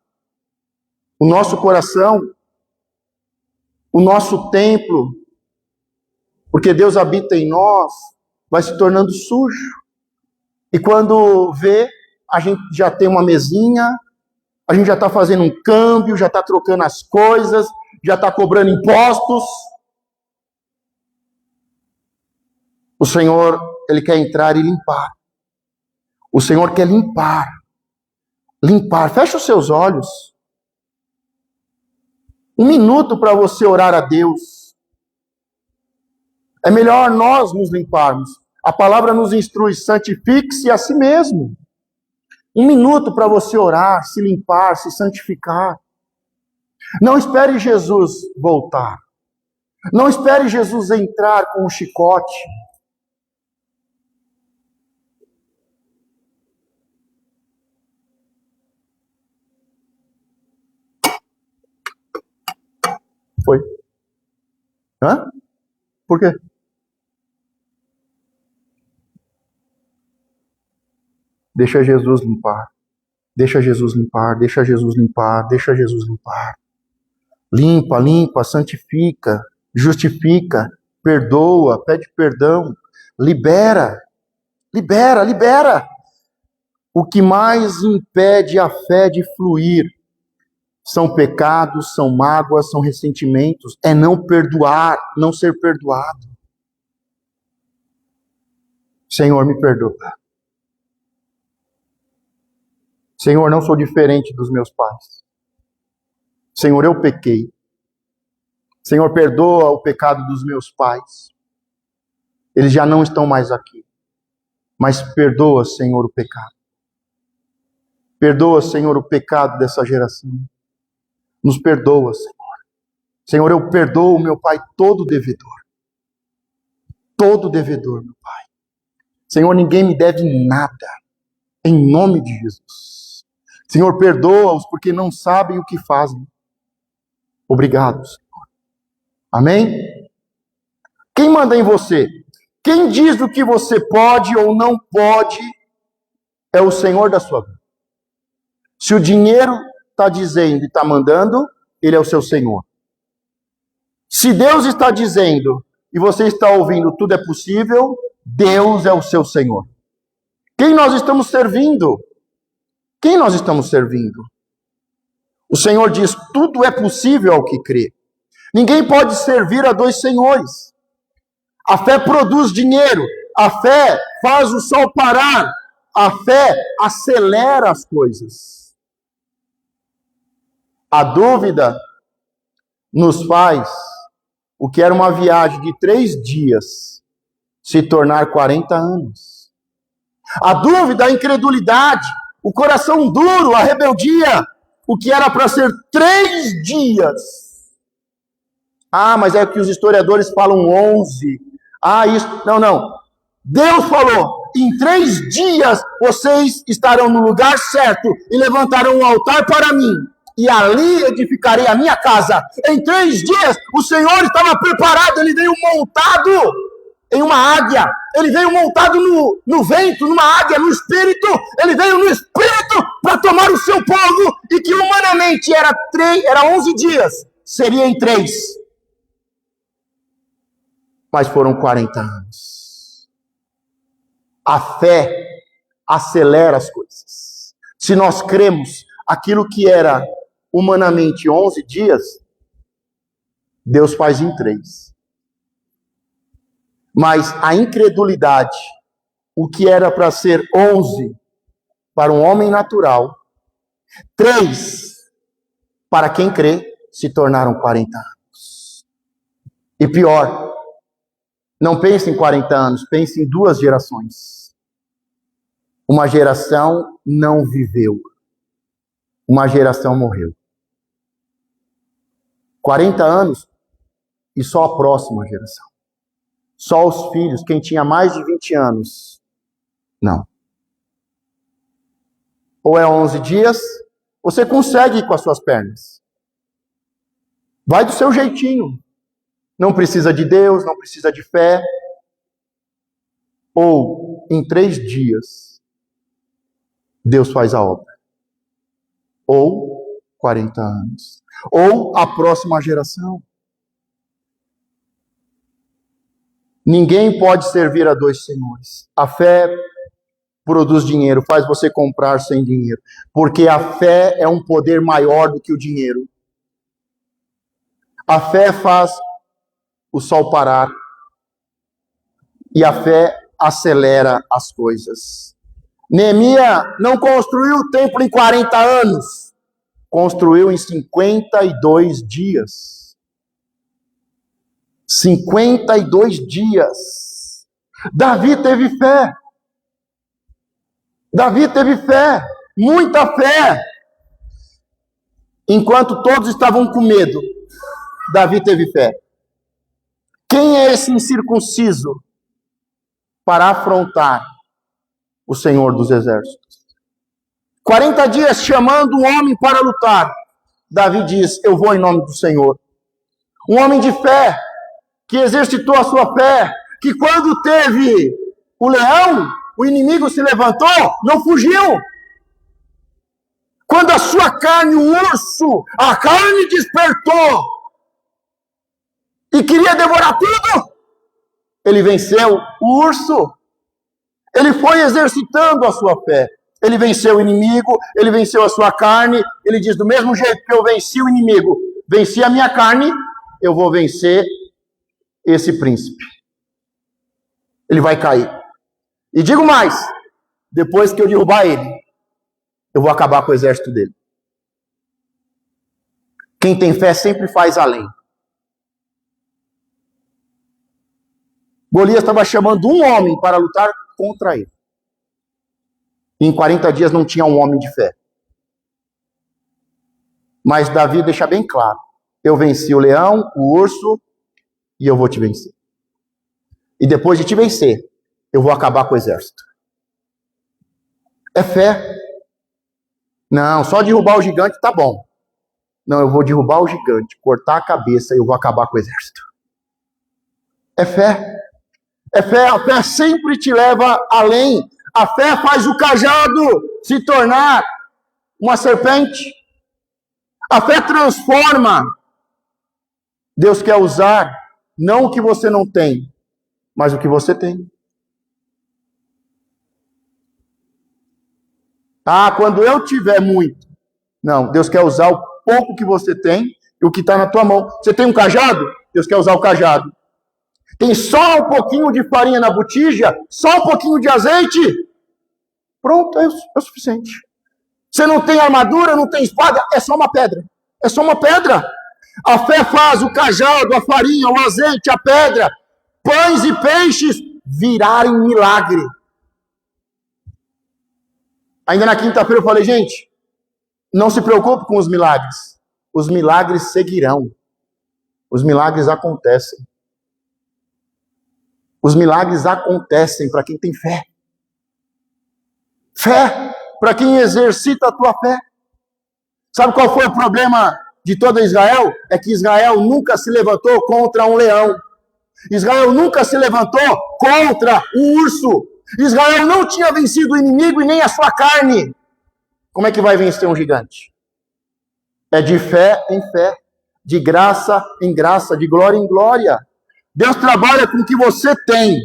o nosso coração, o nosso templo, porque Deus habita em nós, vai se tornando sujo. E quando vê, a gente já tem uma mesinha, a gente já está fazendo um câmbio, já está trocando as coisas, já está cobrando impostos. O Senhor, Ele quer entrar e limpar. O Senhor quer limpar. Limpar. Feche os seus olhos. 1 minuto para você orar a Deus. É melhor nós nos limparmos. A palavra nos instrui, santifique-se a si mesmo. 1 minuto para você orar, se limpar, se santificar. Não espere Jesus voltar. Não espere Jesus entrar com um chicote. Foi. Hã? Por quê? Deixa Jesus limpar. Deixa Jesus limpar. Deixa Jesus limpar. Deixa Jesus limpar. Limpa, limpa, santifica, justifica, perdoa, pede perdão, libera, libera, libera. O que mais impede a fé de fluir são pecados, são mágoas, são ressentimentos, é não perdoar, não ser perdoado. Senhor, me perdoa. Senhor, não sou diferente dos meus pais. Senhor, eu pequei. Senhor, perdoa o pecado dos meus pais. Eles já não estão mais aqui. Mas perdoa, Senhor, o pecado. Perdoa, Senhor, o pecado dessa geração. Nos perdoa, Senhor. Senhor, eu perdoo o meu pai todo devedor. Todo devedor, meu pai. Senhor, ninguém me deve nada. Em nome de Jesus. Senhor, perdoa-os porque não sabem o que fazem. Obrigado, Senhor. Amém? Quem manda em você? Quem diz o que você pode ou não pode é o Senhor da sua vida. Se o dinheiro está dizendo e está mandando, ele é o seu Senhor. Se Deus está dizendo e você está ouvindo tudo é possível, Deus é o seu Senhor. Quem nós estamos servindo? Quem nós estamos servindo? O Senhor diz, tudo é possível ao que crê. Ninguém pode servir a dois senhores. A fé produz dinheiro. A fé faz o sol parar. A fé acelera as coisas. A dúvida nos faz o que era uma viagem de 3 dias se tornar 40 anos. A dúvida, a incredulidade, o coração duro, a rebeldia, o que era para ser 3 dias. Ah, mas é o que os historiadores falam 11. Ah, isso. Não. Deus falou, em 3 dias vocês estarão no lugar certo e levantarão um altar para mim. E ali edificarei a minha casa. Em 3 dias, o Senhor estava preparado. Ele veio montado em uma águia. Ele veio montado no vento, numa águia, no espírito. Ele veio no espírito para tomar o seu povo. E que humanamente era 11 dias. Seria em 3. Mas foram 40 anos. A fé acelera as coisas. Se nós cremos aquilo que era humanamente 11 dias, Deus faz em 3. Mas a incredulidade, o que era para ser 11 para um homem natural, 3 para quem crê, se tornaram 40 anos. E pior, não pense em 40 anos, pense em 2 gerações. Uma geração não viveu. Uma geração morreu. 40 anos e só a próxima geração. Só os filhos, quem tinha mais de 20 anos. Não. Ou é 11 dias, você consegue ir com as suas pernas. Vai do seu jeitinho. Não precisa de Deus, não precisa de fé. Ou em 3 dias, Deus faz a obra. Ou 40 anos. Ou a próxima geração. Ninguém pode servir a 2 senhores. A fé produz dinheiro, faz você comprar sem dinheiro. Porque a fé é um poder maior do que o dinheiro. A fé faz o sol parar. E a fé acelera as coisas. Neemias não construiu o templo em 40 anos. Construiu em 52 dias. 52 dias. Davi teve fé. Davi teve fé. Muita fé. Enquanto todos estavam com medo, Davi teve fé. Quem é esse incircunciso para afrontar o Senhor dos Exércitos? 40 dias chamando um homem para lutar. Davi diz, eu vou em nome do Senhor. Um homem de fé, que exercitou a sua fé, que quando teve o leão, o inimigo se levantou, não fugiu. Quando a sua carne, o urso, a carne despertou e queria devorar tudo, ele venceu o urso. Ele foi exercitando a sua fé. Ele venceu o inimigo, ele venceu a sua carne. Ele diz, do mesmo jeito que eu venci o inimigo, venci a minha carne, eu vou vencer esse príncipe. Ele vai cair. E digo mais, depois que eu derrubar ele, eu vou acabar com o exército dele. Quem tem fé sempre faz além. Golias estava chamando um homem para lutar contra ele. E em 40 dias não tinha um homem de fé. Mas Davi deixa bem claro, eu venci o leão, o urso, e eu vou te vencer. E depois de te vencer, eu vou acabar com o exército. É fé. Não, só derrubar o gigante tá bom. Não, eu vou derrubar o gigante, cortar a cabeça e eu vou acabar com o exército. É fé. É fé, a fé sempre te leva além. A fé faz o cajado se tornar uma serpente. A fé transforma. Deus quer usar não o que você não tem, mas o que você tem. Ah, quando eu tiver muito. Não, Deus quer usar o pouco que você tem e o que está na tua mão. Você tem um cajado? Deus quer usar o cajado. Tem só um pouquinho de farinha na botija? Só um pouquinho de azeite? Pronto, é o suficiente. Você não tem armadura, não tem espada? É só uma pedra. É só uma pedra. A fé faz o cajado, a farinha, o azeite, a pedra, pães e peixes virarem milagre. Ainda na quinta-feira eu falei, gente, não se preocupe com os milagres. Os milagres seguirão. Os milagres acontecem. Os milagres acontecem para quem tem fé. Fé para quem exercita a tua fé. Sabe qual foi o problema de toda Israel? É que Israel nunca se levantou contra um leão. Israel nunca se levantou contra um urso. Israel não tinha vencido o inimigo e nem a sua carne. Como é que vai vencer um gigante? É de fé em fé, de graça em graça, de glória em glória. Deus trabalha com o que você tem.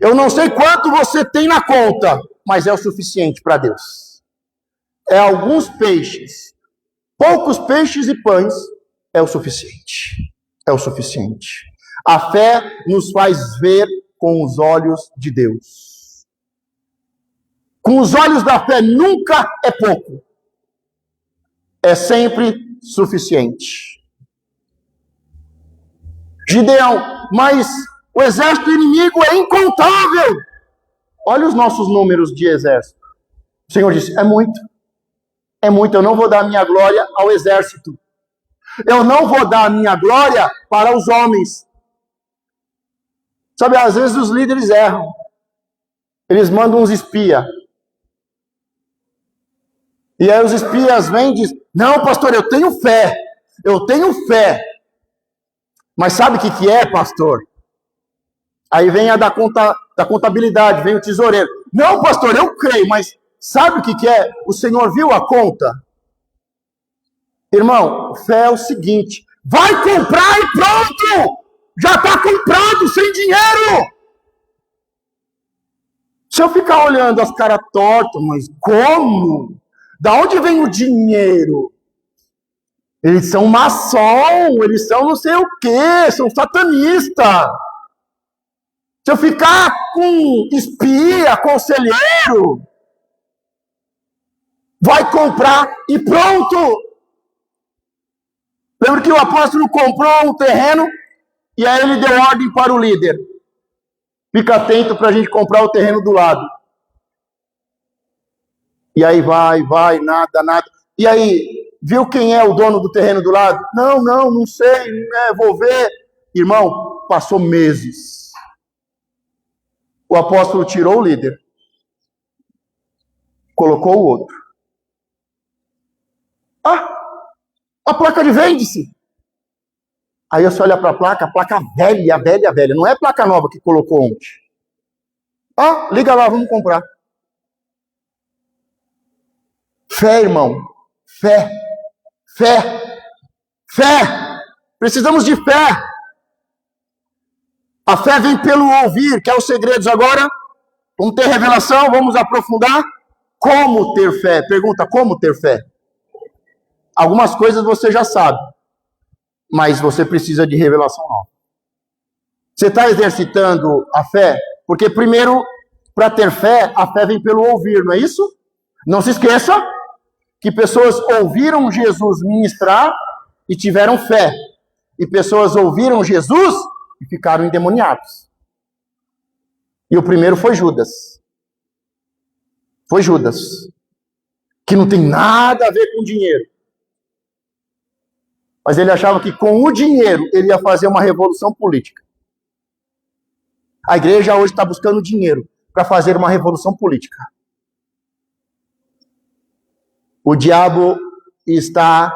Eu não sei quanto você tem na conta, mas é o suficiente para Deus. É alguns peixes, poucos peixes e pães, é o suficiente. É o suficiente. A fé nos faz ver com os olhos de Deus. Com os olhos da fé nunca é pouco. É sempre suficiente. Gideão, mas o exército inimigo é incontável. Olha os nossos números de exército. O Senhor disse, é muito. É muito, eu não vou dar a minha glória ao exército. Eu não vou dar a minha glória para os homens. Sabe, às vezes os líderes erram. Eles mandam uns espias. E aí os espias vêm e dizem, não, pastor, eu tenho fé. Eu tenho fé. Mas sabe o que é, pastor? Aí vem a da contabilidade, vem o tesoureiro. Não, pastor, eu creio, mas sabe o que é? O Senhor viu a conta? Irmão, fé é o seguinte, vai comprar e pronto! Já está comprado, sem dinheiro! Se eu ficar olhando as caras tortas, mas como? Da onde vem o dinheiro? Eles são maçom, eles são não sei o quê, são satanistas. Se eu ficar com espia, conselheiro, vai comprar e pronto. Lembra que o apóstolo comprou um terreno e aí ele deu ordem para o líder. Fica atento para a gente comprar o terreno do lado. E aí vai, nada. E aí, viu quem é o dono do terreno do lado? Não sei, vou ver. Irmão, passou meses. O apóstolo tirou o líder, colocou o outro. A placa de vende-se. Aí você olha para a placa velha. Não é a placa nova que colocou ontem. Liga lá, vamos comprar. Fé, irmão. Fé. Fé. Fé. Precisamos de fé. A fé vem pelo ouvir. Quer os segredos agora? Vamos ter revelação? Vamos aprofundar? Como ter fé? Pergunta, como ter fé? Algumas coisas você já sabe, mas você precisa de revelação nova. Você está exercitando a fé? Porque primeiro, para ter fé, a fé vem pelo ouvir, não é isso? Não se esqueça que pessoas ouviram Jesus ministrar e tiveram fé. E pessoas ouviram Jesus e ficaram endemoniados. E o primeiro foi Judas. Foi Judas. Que não tem nada a ver com dinheiro. Mas ele achava que com o dinheiro ele ia fazer uma revolução política. A igreja hoje está buscando dinheiro para fazer uma revolução política. O diabo está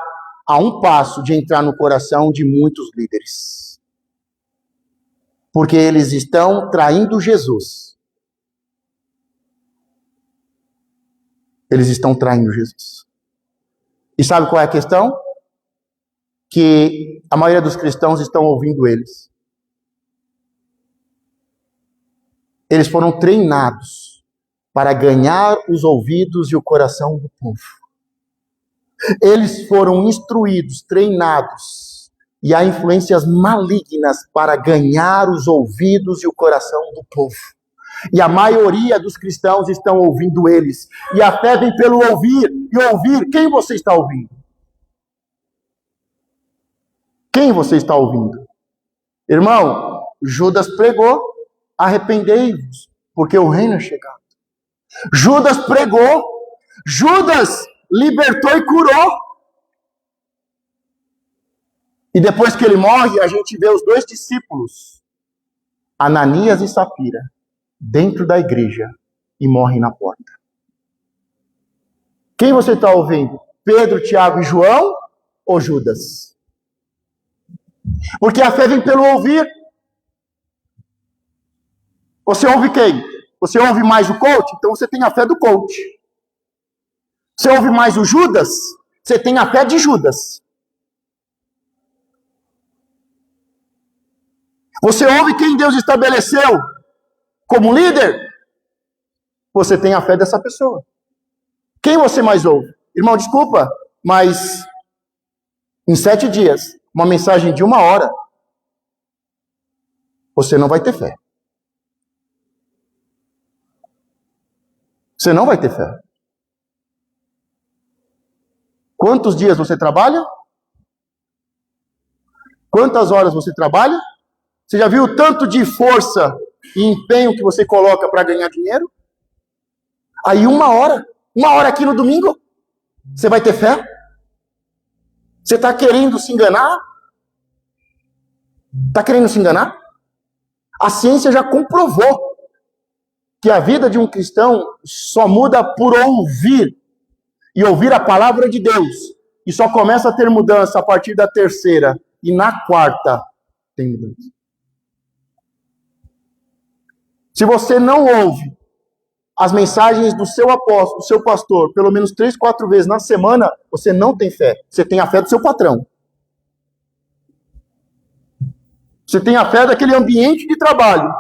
a um passo de entrar no coração de muitos líderes. Porque eles estão traindo Jesus. Eles estão traindo Jesus. E sabe qual é a questão? Que a maioria dos cristãos estão ouvindo eles. Eles foram treinados para ganhar os ouvidos e o coração do povo. Eles foram instruídos, treinados, e há influências malignas para ganhar os ouvidos e o coração do povo. E a maioria dos cristãos estão ouvindo eles. E a fé vem pelo ouvir. E ouvir, quem você está ouvindo? Quem você está ouvindo? Irmão, Judas pregou, arrependei-vos, porque o reino é chegado. Judas pregou, Judas libertou e curou. E depois que ele morre, a gente vê os dois discípulos, Ananias e Safira, dentro da igreja e morrem na porta. Quem você está ouvindo? Pedro, Tiago e João ou Judas? Porque a fé vem pelo ouvir. Você ouve quem? Você ouve mais o coach? Então você tem a fé do coach. Você ouve mais o Judas? Você tem a fé de Judas. Você ouve quem Deus estabeleceu como líder? Você tem a fé dessa pessoa. Quem você mais ouve? Irmão, desculpa, mas em 7 dias, uma mensagem de 1 hora, você não vai ter fé. Você não vai ter fé. Quantos dias você trabalha? Quantas horas você trabalha? Você já viu o tanto de força e empenho que você coloca para ganhar dinheiro? Aí 1 hora aqui no domingo, você vai ter fé? Você está querendo se enganar? Está querendo se enganar? A ciência já comprovou que a vida de um cristão só muda por ouvir. E ouvir a palavra de Deus. E só começa a ter mudança a partir da 3ª. E na 4ª tem mudança. Se você não ouve as mensagens do seu apóstolo, do seu pastor, pelo menos 3, 4 vezes na semana, você não tem fé. Você tem a fé do seu patrão. Você tem a fé daquele ambiente de trabalho.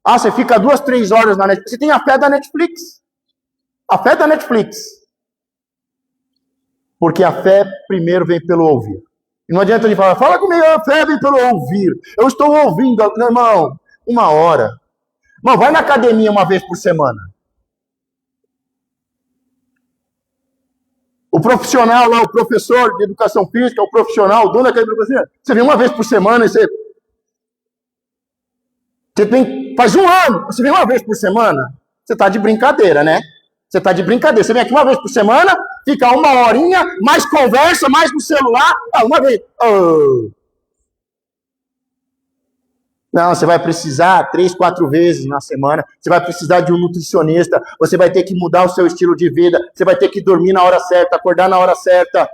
Ah, você fica 2, 3 horas na Netflix. Você tem a fé da Netflix. A fé da Netflix. Porque a fé primeiro vem pelo ouvir. E não adianta ele falar, fala comigo, a fé vem pelo ouvir. Eu estou ouvindo, não, irmão, 1 hora. Irmão, vai na academia 1 vez por semana. O profissional lá, o professor de educação física, o profissional, o dono daquela educação, você vem 1 vez por semana e você faz 1 ano, você vem 1 vez por semana. Você está de brincadeira, né? Você está de brincadeira. Você vem aqui 1 vez por semana, fica 1 horinha, mais conversa, mais no celular. 1 vez. Oh. Não, você vai precisar 3, 4 vezes na semana. Você vai precisar de um nutricionista. Você vai ter que mudar o seu estilo de vida. Você vai ter que dormir na hora certa, acordar na hora certa.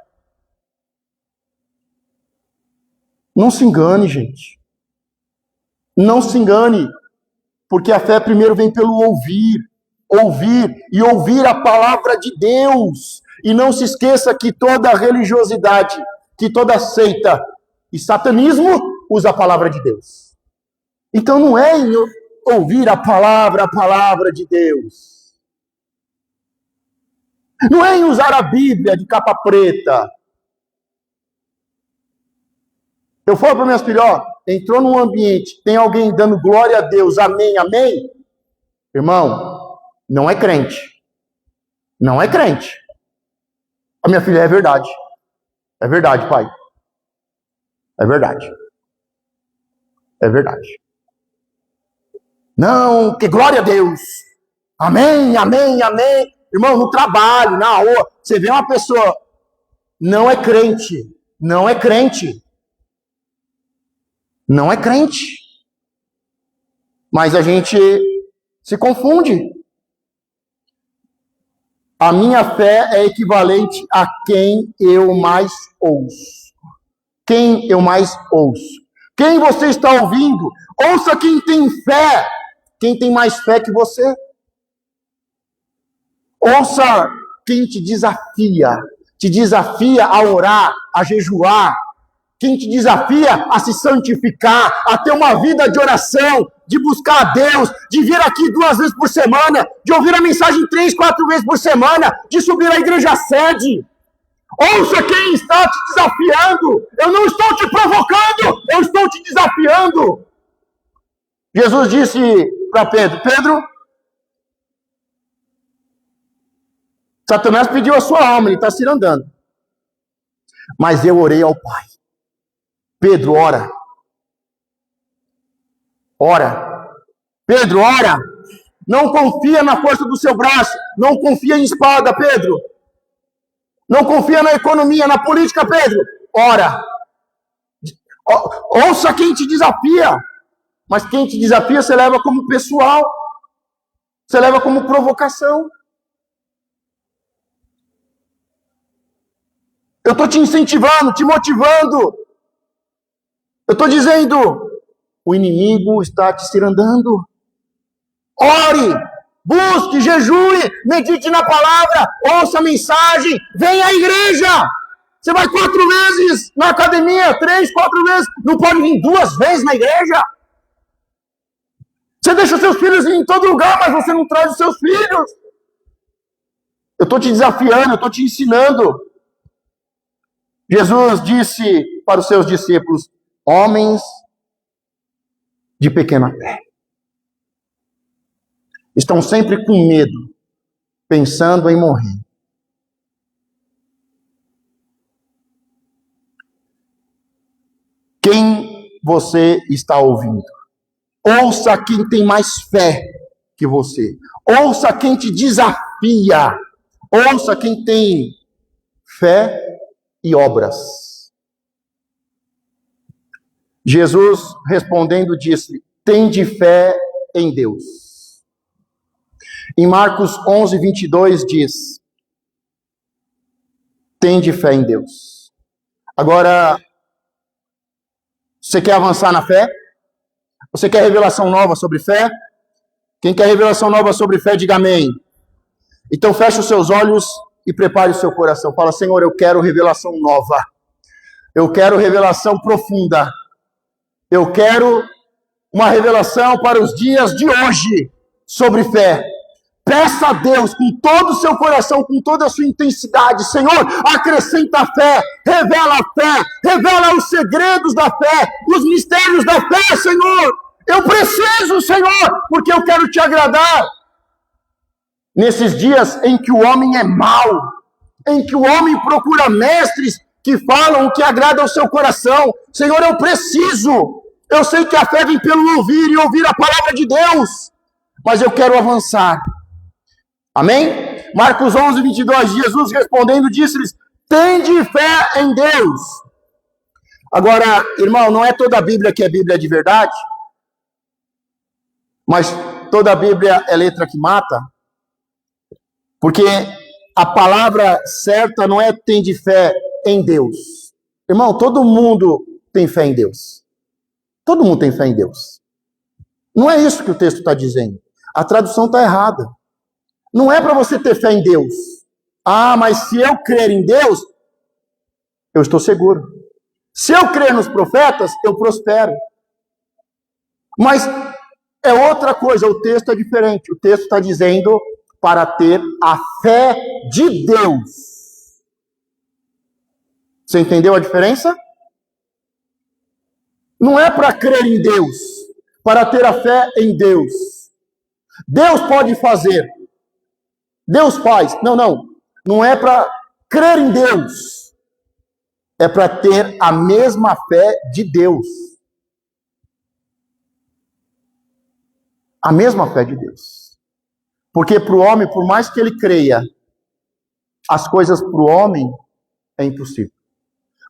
Não se engane, gente. Não se engane. Porque a fé primeiro vem pelo ouvir. ouvir e ouvir a palavra de Deus. E não se esqueça que toda religiosidade, que toda seita e satanismo usa a palavra de Deus. Então não é em ouvir a palavra de Deus. Não é em usar a Bíblia de capa preta. Eu falo para minhas filhas, entrou num ambiente, tem alguém dando glória a Deus, amém, amém. Irmão, não é crente. Não é crente. A minha filha, é verdade. É verdade, pai. É verdade. É verdade. Não, que glória a Deus. Amém, amém, amém. Irmão, no trabalho, na rua, você vê uma pessoa, não é crente. Não é crente. Não é crente. Mas a gente se confunde. A minha fé é equivalente a quem eu mais ouço. Quem eu mais ouço. Quem você está ouvindo? Ouça quem tem fé. Quem tem mais fé que você. Ouça quem te desafia. Te desafia a orar, a jejuar. Quem te desafia a se santificar, a ter uma vida de oração, de buscar a Deus, de vir aqui 2 vezes por semana, de ouvir a mensagem 3, 4 vezes por semana, de subir à igreja sede. Ouça quem está te desafiando. Eu não estou te provocando, eu estou te desafiando. Jesus disse para Pedro, Pedro, Satanás pediu a sua alma, ele está se andando. Mas eu orei ao Pai. Pedro, ora. Ora. Pedro, ora. Não confia na força do seu braço. Não confia em espada, Pedro. Não confia na economia, na política, Pedro. Ora. Ouça quem te desafia. Mas quem te desafia, você leva como pessoal. Você leva como provocação. Eu estou te incentivando, te motivando. Eu estou dizendo, o inimigo está te cirandando. Ore, busque, jejue, medite na palavra, ouça a mensagem, venha à igreja. Você vai 4 vezes na academia, 3, 4 vezes, não pode vir 2 vezes na igreja. Você deixa os seus filhos em todo lugar, mas você não traz os seus filhos. Eu estou te desafiando, eu estou te ensinando. Jesus disse para os seus discípulos, homens de pequena fé. Estão sempre com medo, pensando em morrer. Quem você está ouvindo? Ouça quem tem mais fé que você. Ouça quem te desafia. Ouça quem tem fé e obras. Jesus, respondendo, disse, tende fé em Deus. Em Marcos 11, 22 diz, tende fé em Deus. Agora, você quer avançar na fé? Você quer revelação nova sobre fé? Quem quer revelação nova sobre fé, diga amém. Então feche os seus olhos e prepare o seu coração. Fala, Senhor, eu quero revelação nova. Eu quero revelação profunda. Eu quero uma revelação para os dias de hoje sobre fé. Peça a Deus com todo o seu coração, com toda a sua intensidade. Senhor, acrescenta a fé, revela os segredos da fé, os mistérios da fé, Senhor. Eu preciso, Senhor, porque eu quero te agradar. Nesses dias em que o homem é mau, em que o homem procura mestres que falam o que agrada ao seu coração. Senhor, eu preciso. Eu sei que a fé vem pelo ouvir e ouvir a palavra de Deus. Mas eu quero avançar. Amém? Marcos 11, 22, Jesus respondendo disse-lhes, tende fé em Deus. Agora, irmão, não é toda a Bíblia que é Bíblia de verdade, mas toda a Bíblia é letra que mata, porque a palavra certa não é tende fé em Deus. Irmão, todo mundo tem fé em Deus. Todo mundo tem fé em Deus. Não é isso que o texto está dizendo. A tradução está errada. Não é para você ter fé em Deus. Ah, mas se eu crer em Deus, eu estou seguro. Se eu crer nos profetas, eu prospero. Mas é outra coisa, o texto é diferente. O texto está dizendo para ter a fé de Deus. Você entendeu a diferença? Não é para crer em Deus, para ter a fé em Deus. Deus pode fazer. Deus faz. Não. Não é para crer em Deus. É para ter a mesma fé de Deus. A mesma fé de Deus. Porque para o homem, por mais que ele creia, as coisas para o homem é impossível.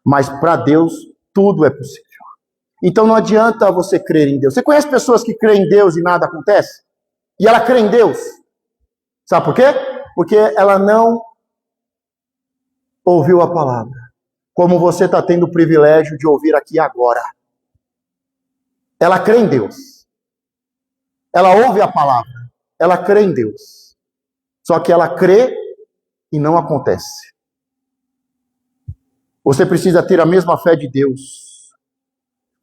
Mas para Deus, tudo é possível. Então não adianta você crer em Deus. Você conhece pessoas que creem em Deus e nada acontece? E ela crê em Deus. Sabe por quê? Porque ela não ouviu a palavra. Como você está tendo o privilégio de ouvir aqui agora. Ela crê em Deus. Ela ouve a palavra. Ela crê em Deus. Só que ela crê e não acontece. Você precisa ter a mesma fé de Deus.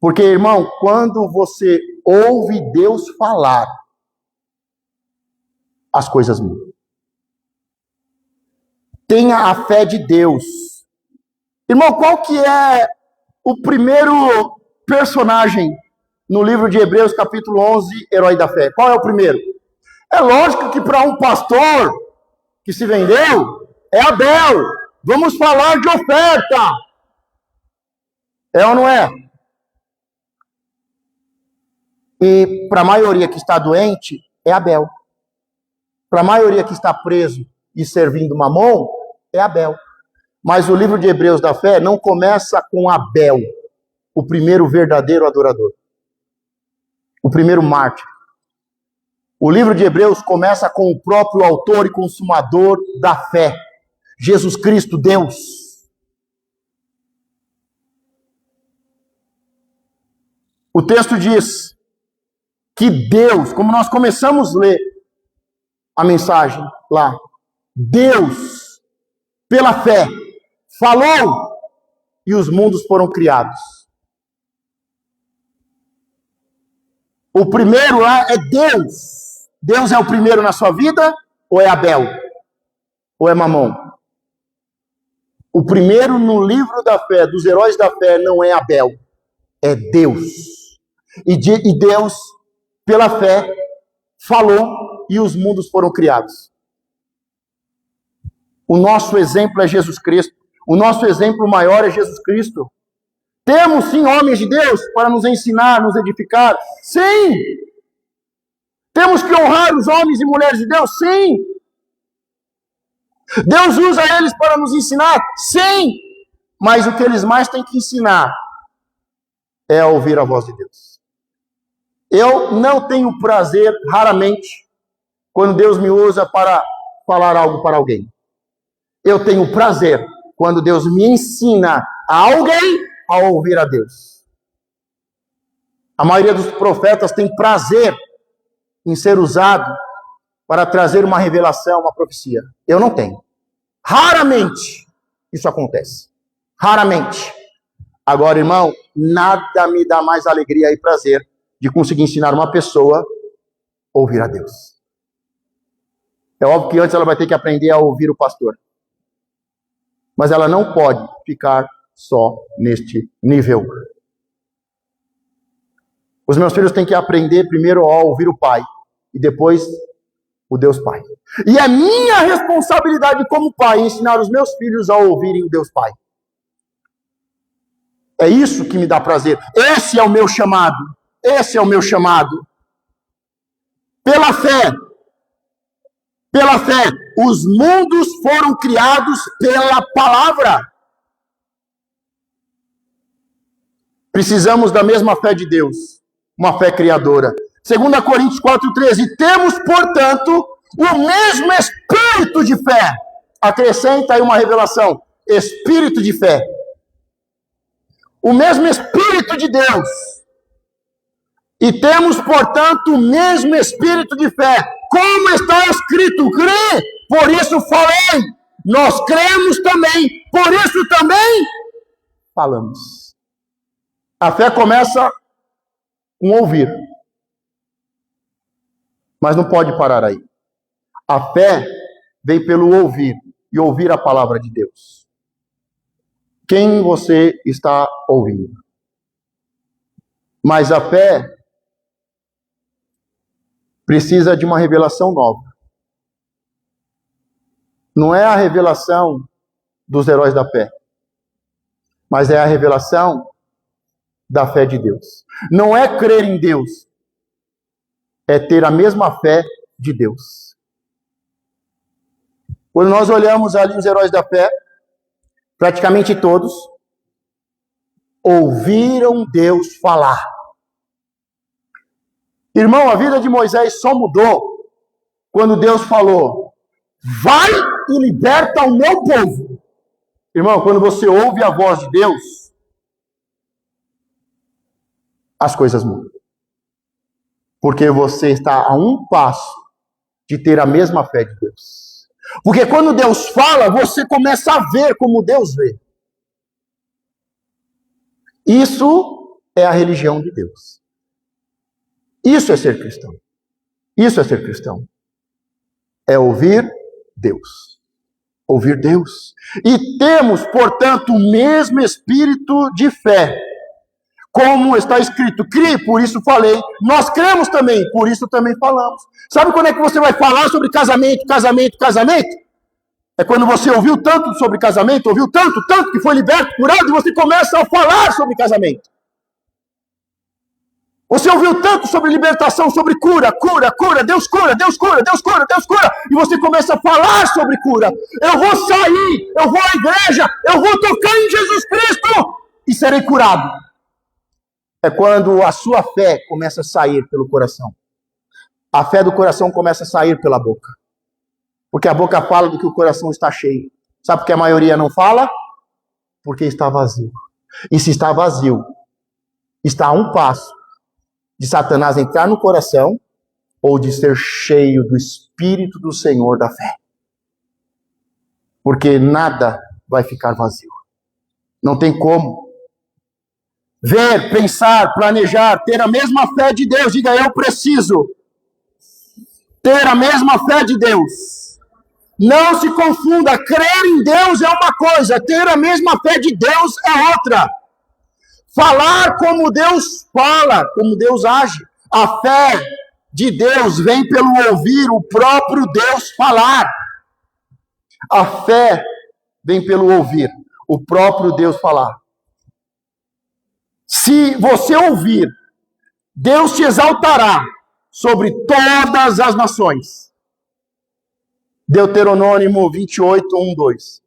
Porque, irmão, quando você ouve Deus falar, as coisas mudam. Tenha a fé de Deus. Irmão, qual que é o primeiro personagem no livro de Hebreus, capítulo 11, herói da fé? Qual é o primeiro? É lógico que para um pastor que se vendeu, é Abel. Vamos falar de oferta. É ou não é? E para a maioria que está doente, é Abel. Para a maioria que está preso e servindo Mamon, é Abel. Mas o livro de Hebreus da fé não começa com Abel, o primeiro verdadeiro adorador. O primeiro mártir. O livro de Hebreus começa com o próprio autor e consumador da fé. Jesus Cristo, Deus. O texto diz que Deus, como nós começamos a ler a mensagem lá, Deus, pela fé, falou e os mundos foram criados. O primeiro lá é Deus. Deus é o primeiro na sua vida ou é Abel? Ou é Mamon? O primeiro no livro da fé, dos heróis da fé, não é Abel, é Deus. E Deus, pela fé, falou e os mundos foram criados. O nosso exemplo é Jesus Cristo. O nosso exemplo maior é Jesus Cristo. Temos sim homens de Deus para nos ensinar, nos edificar. Sim! Temos que honrar os homens e mulheres de Deus. Sim! Deus usa eles para nos ensinar. Sim! Mas o que eles mais têm que ensinar é ouvir a voz de Deus. Eu não tenho prazer, raramente, quando Deus me usa para falar algo para alguém. Eu tenho prazer quando Deus me ensina a alguém a ouvir a Deus. A maioria dos profetas tem prazer em ser usado para trazer uma revelação, uma profecia. Eu não tenho. Raramente isso acontece. Raramente. Agora, irmão, nada me dá mais alegria e prazer de conseguir ensinar uma pessoa a ouvir a Deus. É óbvio que antes ela vai ter que aprender a ouvir o pastor. Mas ela não pode ficar só neste nível. Os meus filhos têm que aprender primeiro a ouvir o Pai e depois o Deus Pai. E é minha responsabilidade como pai ensinar os meus filhos a ouvirem o Deus Pai. É isso que me dá prazer. Esse é o meu chamado. Esse é o meu chamado. Pela fé, os mundos foram criados pela palavra. Precisamos da mesma fé de Deus, uma fé criadora. 2 Coríntios 4,13. Temos, portanto, o mesmo espírito de fé. Acrescenta aí uma revelação. Espírito de fé. O mesmo Espírito de Deus. E temos, portanto, o mesmo espírito de fé. Como está escrito, crê, por isso falei. Nós cremos também, por isso também falamos. A fé começa com ouvir. Mas não pode parar aí. A fé vem pelo ouvir, e ouvir a palavra de Deus. Quem você está ouvindo? Mas a fé precisa de uma revelação nova. Não é a revelação dos heróis da fé, mas é a revelação da fé de Deus. Não é crer em Deus, é ter a mesma fé de Deus. Quando nós olhamos ali os heróis da fé, praticamente todos ouviram Deus falar. Irmão, a vida de Moisés só mudou quando Deus falou: vai e liberta o meu povo. Irmão, quando você ouve a voz de Deus, as coisas mudam. Porque você está a um passo de ter a mesma fé de Deus. Porque quando Deus fala, você começa a ver como Deus vê. Isso é a religião de Deus. Isso é ser cristão. Isso é ser cristão. É ouvir Deus. Ouvir Deus. E temos, portanto, o mesmo espírito de fé. Como está escrito, criei, por isso falei. Nós cremos também, por isso também falamos. Sabe quando é que você vai falar sobre casamento, casamento, casamento? É quando você ouviu tanto sobre casamento, ouviu tanto que foi liberto, curado, e você começa a falar sobre casamento. Você ouviu tanto sobre libertação, sobre cura, Deus cura, Deus cura, Deus cura, Deus cura. E você começa a falar sobre cura. Eu vou sair, eu vou à igreja, eu vou tocar em Jesus Cristo e serei curado. É quando a sua fé começa a sair pelo coração. A fé do coração começa a sair pela boca. Porque a boca fala do que o coração está cheio. Sabe por que a maioria não fala? Porque está vazio. E se está vazio, está a um passo de Satanás entrar no coração ou de ser cheio do Espírito do Senhor da fé. Porque nada vai ficar vazio. Não tem como. Ver, pensar, planejar, ter a mesma fé de Deus. Diga, eu preciso ter a mesma fé de Deus. Não se confunda, crer em Deus é uma coisa, ter a mesma fé de Deus é outra. Falar como Deus fala, como Deus age. A fé de Deus vem pelo ouvir o próprio Deus falar. A fé vem pelo ouvir o próprio Deus falar. Se você ouvir, Deus te exaltará sobre todas as nações. Deuteronômio 28, 1, 2.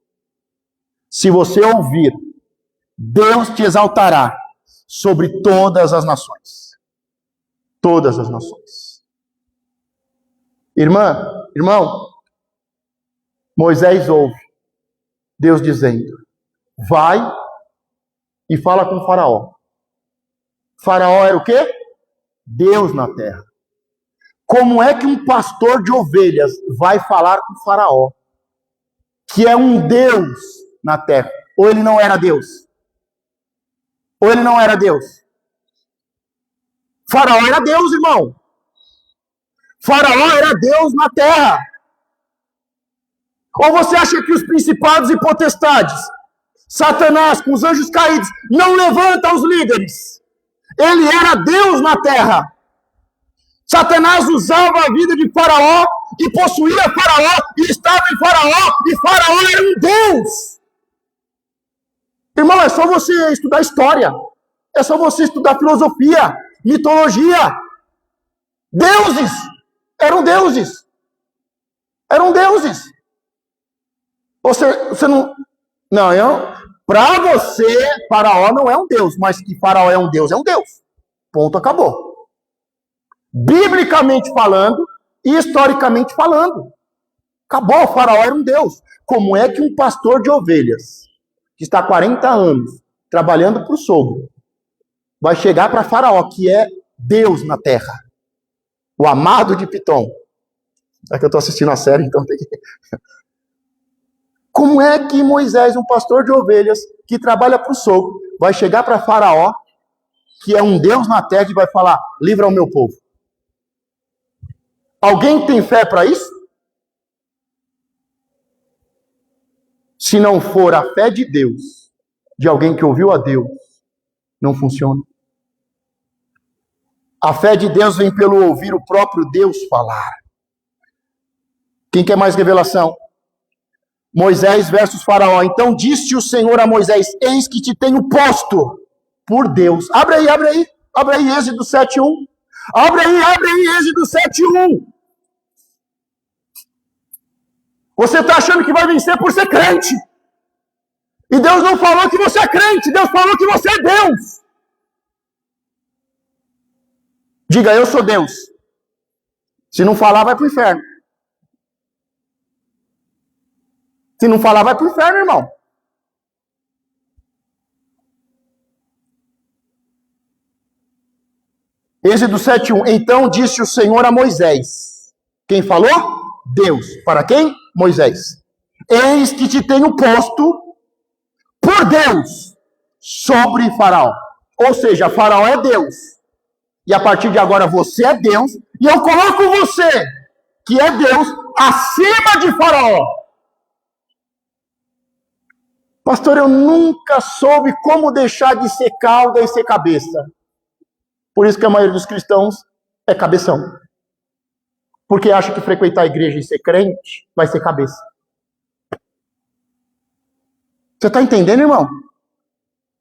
Se você ouvir, Deus te exaltará sobre todas as nações. Todas as nações. Irmão, Moisés ouve Deus dizendo: vai e fala com Faraó. Faraó era o quê? Deus na terra. Como é que um pastor de ovelhas vai falar com Faraó, que é um Deus na terra? Ou ele não era Deus? Ou ele não era Deus? Faraó era Deus, irmão. Faraó era Deus na terra. Ou você acha que os principados e potestades, Satanás com os anjos caídos, não levanta os líderes? Ele era Deus na terra. Satanás usava a vida de Faraó e possuía Faraó e estava em Faraó e Faraó era um Deus. Irmão, é só você estudar história, é só você estudar filosofia, mitologia. Deuses eram deuses. Eram deuses. Você não... Não, para você, Faraó não é um Deus, mas que Faraó é um Deus, é um Deus. Ponto, acabou. Biblicamente falando e historicamente falando. Acabou, o Faraó era um Deus. Como é que um pastor de ovelhas, que está há 40 anos trabalhando para o sogro, vai chegar para Faraó, que é Deus na terra. O amado de Pitom. É que eu estou assistindo a série, então tem que... Como é que Moisés, um pastor de ovelhas, que trabalha para o sogro, vai chegar para Faraó, que é um Deus na terra, e vai falar, livra o meu povo? Alguém tem fé para isso? Se não for a fé de Deus, de alguém que ouviu a Deus, não funciona. A fé de Deus vem pelo ouvir o próprio Deus falar. Quem quer mais revelação? Moisés versus Faraó. Então disse o Senhor a Moisés, eis que te tenho posto por Deus. Abre aí, Êxodo 7:1. Abre aí, Êxodo 7:1. Você está achando que vai vencer por ser crente. E Deus não falou que você é crente, Deus falou que você é Deus. Diga, eu sou Deus. Se não falar, vai para o inferno. Se não falar, vai para o inferno, irmão. Êxodo 7:1. Então disse o Senhor a Moisés. Quem falou? Deus. Para quem? Moisés. Eis que te tenho posto por Deus sobre Faraó. Ou seja, Faraó é Deus. E a partir de agora você é Deus. E eu coloco você, que é Deus, acima de Faraó. Pastor, eu nunca soube como deixar de ser cauda e ser cabeça. Por isso que a maioria dos cristãos é cabeção. Porque acha que frequentar a igreja e ser crente vai ser cabeça. Você está entendendo, irmão?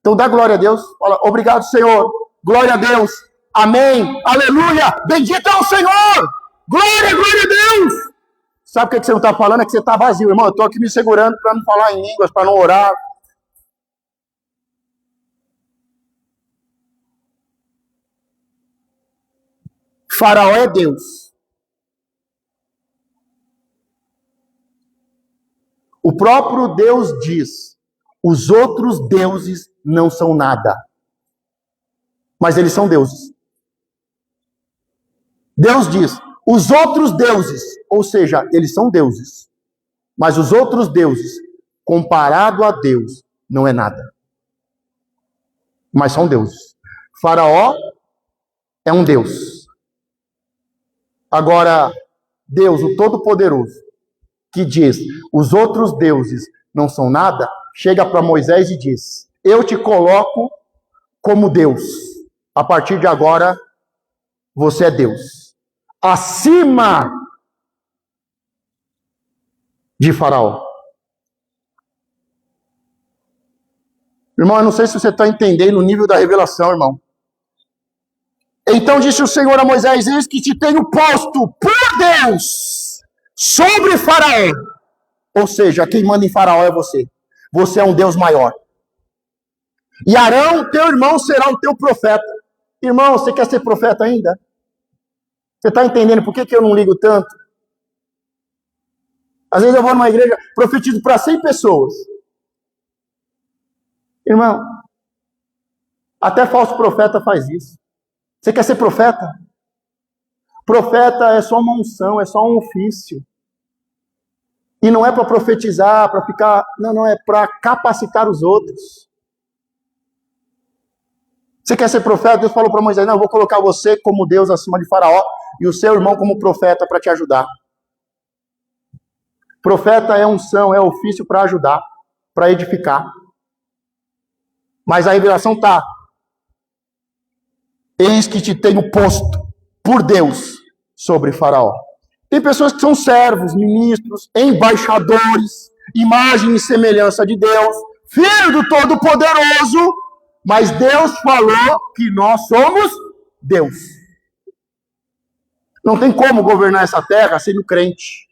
Então dá glória a Deus. Fala, obrigado, Senhor. Glória a Deus. Amém. Aleluia. Bendito é o Senhor. Glória a Deus. Sabe o que você não está falando? É que você está vazio, irmão. Eu estou aqui me segurando para não falar em línguas, para não orar. Faraó é Deus. O próprio Deus diz, os outros deuses não são nada. Mas eles são deuses. Deus diz, os outros deuses, ou seja, eles são deuses. Mas os outros deuses, comparado a Deus, não é nada. Mas são deuses. Faraó é um Deus. Agora, Deus, o Todo-Poderoso, que diz, os outros deuses não são nada, chega para Moisés e diz, eu te coloco como Deus. A partir de agora, você é Deus. Acima de Faraó. Irmão, eu não sei se você está entendendo o nível da revelação, irmão. Então disse o Senhor a Moisés, eis que te tenho posto por Deus sobre Faraó. Ou seja, quem manda em Faraó é você. Você é um Deus maior. E Arão, teu irmão, será o teu profeta. Irmão, você quer ser profeta ainda? Você está entendendo por que eu não ligo tanto? Às vezes eu vou numa igreja, profetizo para 100 pessoas. Irmão, até falso profeta faz isso. Você quer ser profeta? Profeta é só uma unção, é só um ofício. E não é para profetizar, para ficar... Não, é para capacitar os outros. Você quer ser profeta? Deus falou para Moisés, não, eu vou colocar você como Deus acima de Faraó e o seu irmão como profeta para te ajudar. Profeta é unção, é ofício para ajudar, para edificar. Mas a revelação está. Eis que te tenho posto por Deus sobre Faraó. Tem pessoas que são servos, ministros, embaixadores, imagem e semelhança de Deus, filho do Todo-Poderoso, mas Deus falou que nós somos Deus. Não tem como governar essa terra sendo crente.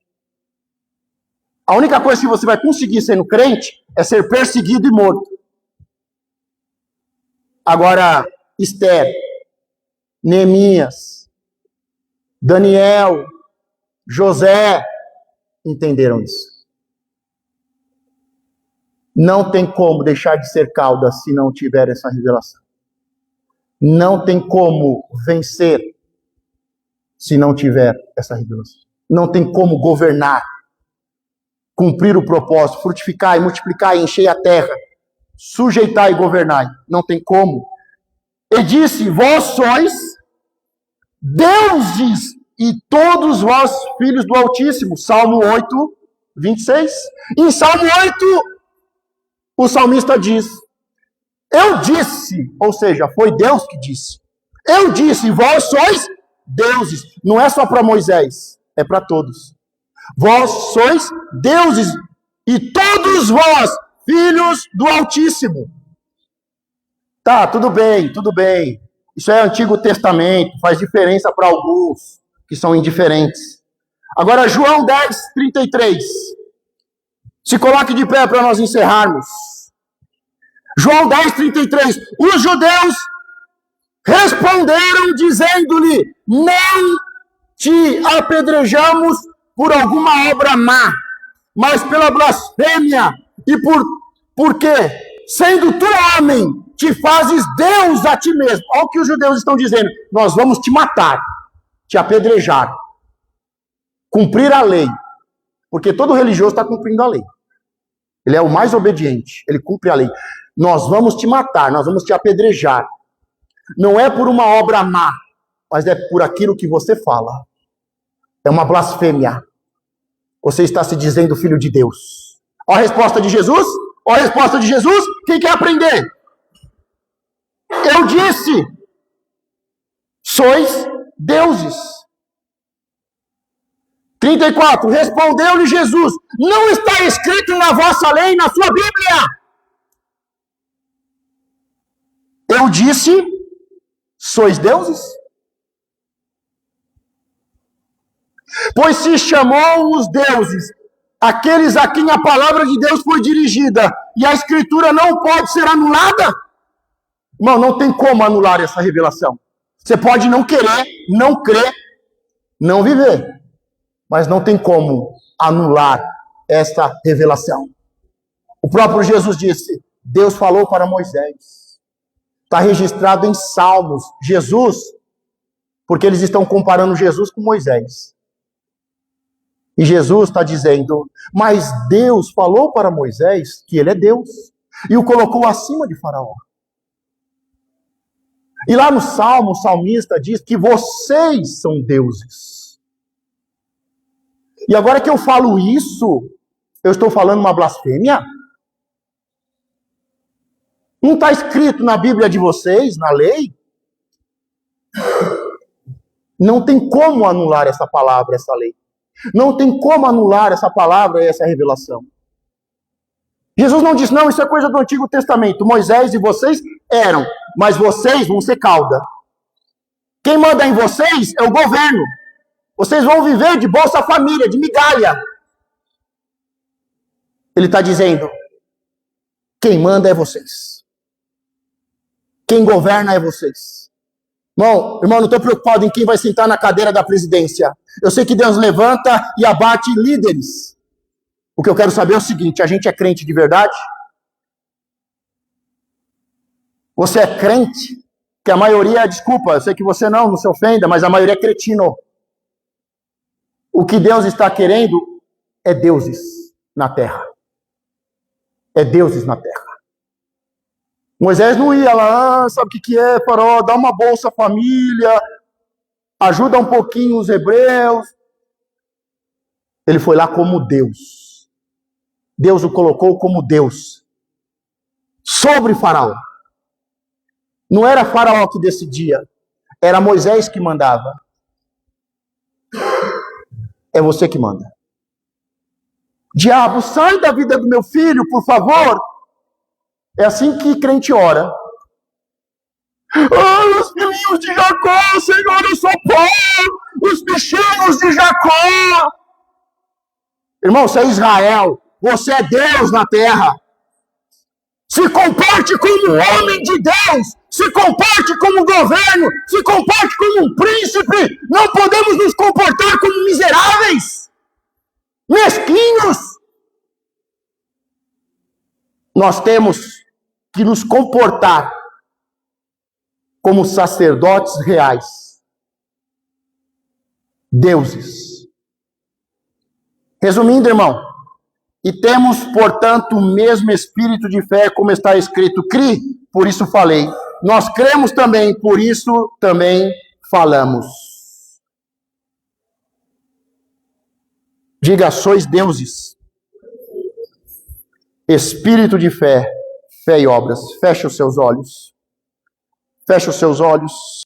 A única coisa que você vai conseguir sendo crente é ser perseguido e morto. Agora, Esther, Neemias, Daniel, José, entenderam isso. Não tem como deixar de ser cauda se não tiver essa revelação. Não tem como vencer se não tiver essa revelação. Não tem como governar, cumprir o propósito, frutificar e multiplicar e encher a terra, sujeitar e governar. Não tem como. E disse, vós sois deuses e todos vós filhos do Altíssimo. Salmo 8, 26. Em Salmo 8, o salmista diz, eu disse, ou seja, foi Deus que disse. Eu disse, vós sois deuses. Não é só para Moisés, é para todos. Vós sois deuses e todos vós, filhos do Altíssimo. Tá, tudo bem, tudo bem. Isso é Antigo Testamento, faz diferença para alguns que são indiferentes. Agora, João 10, 33. Se coloque de pé para nós encerrarmos. João 10, 33. Os judeus responderam dizendo-lhe, não te apedrejamos por alguma obra má, mas pela blasfêmia e porque, sendo tu homem, te fazes Deus a ti mesmo. Olha o que os judeus estão dizendo. Nós vamos te matar, te apedrejar, cumprir a lei. Porque todo religioso está cumprindo a lei. Ele é o mais obediente, ele cumpre a lei. Nós vamos te matar, nós vamos te apedrejar. Não é por uma obra má, mas é por aquilo que você fala. É uma blasfêmia. Você está se dizendo filho de Deus. Olha a resposta de Jesus. Olha a resposta de Jesus. Quem quer aprender? Eu disse, sois deuses. 34. Respondeu-lhe Jesus, não está escrito na vossa lei, na sua Bíblia? Eu disse, sois deuses? Pois se chamou os deuses, aqueles a quem a palavra de Deus foi dirigida, e a Escritura não pode ser anulada? Irmão, não tem como anular essa revelação. Você pode não querer, não crer, não viver, mas não tem como anular esta revelação. O próprio Jesus disse, Deus falou para Moisés. Está registrado em Salmos. Jesus, porque eles estão comparando Jesus com Moisés. E Jesus está dizendo, mas Deus falou para Moisés que ele é Deus. E o colocou acima de Faraó. E lá no Salmo, o salmista diz que vocês são deuses. E agora que eu falo isso, eu estou falando uma blasfêmia? Não está escrito na Bíblia de vocês, na lei? Não tem como anular essa palavra, essa lei. Não tem como anular essa palavra e essa revelação. Jesus não disse, não, isso é coisa do Antigo Testamento. Moisés e vocês eram, mas vocês vão ser cauda. Quem manda em vocês é o governo. Vocês vão viver de Bolsa Família, de migalha. Ele está dizendo, quem manda é vocês. Quem governa é vocês. Irmão, não estou preocupado em quem vai sentar na cadeira da presidência. Eu sei que Deus levanta e abate líderes. O que eu quero saber é o seguinte, a gente é crente de verdade? Você é crente? Que a maioria, desculpa, eu sei que você não se ofenda, mas a maioria é cretino. O que Deus está querendo é deuses na terra. É deuses na terra. Moisés não ia lá, sabe o que é, Faraó? Dá uma Bolsa Família, ajuda um pouquinho os hebreus. Ele foi lá como Deus. Deus o colocou como Deus sobre Faraó. Não era Faraó que decidia, era Moisés que mandava. É você que manda. Diabo, sai da vida do meu filho, por favor. É assim que crente ora. Ah, os filhinhos de Jacó, Senhor, eu sou pó. Os bichinhos de Jacó. Irmão, você é Israel. Você é Deus na terra. Se comporte como homem de Deus. Se comporte como governo. Se comporte como um príncipe. Não podemos nos comportar como miseráveis. Mesquinhos. Nós temos que nos comportar como sacerdotes reais, deuses. Resumindo, irmão, e temos, portanto, o mesmo espírito de fé, como está escrito, cri, por isso falei. Nós cremos também, por isso também falamos. Diga, sois deuses. Espírito de fé, fé e obras. Feche os seus olhos. Feche os seus olhos.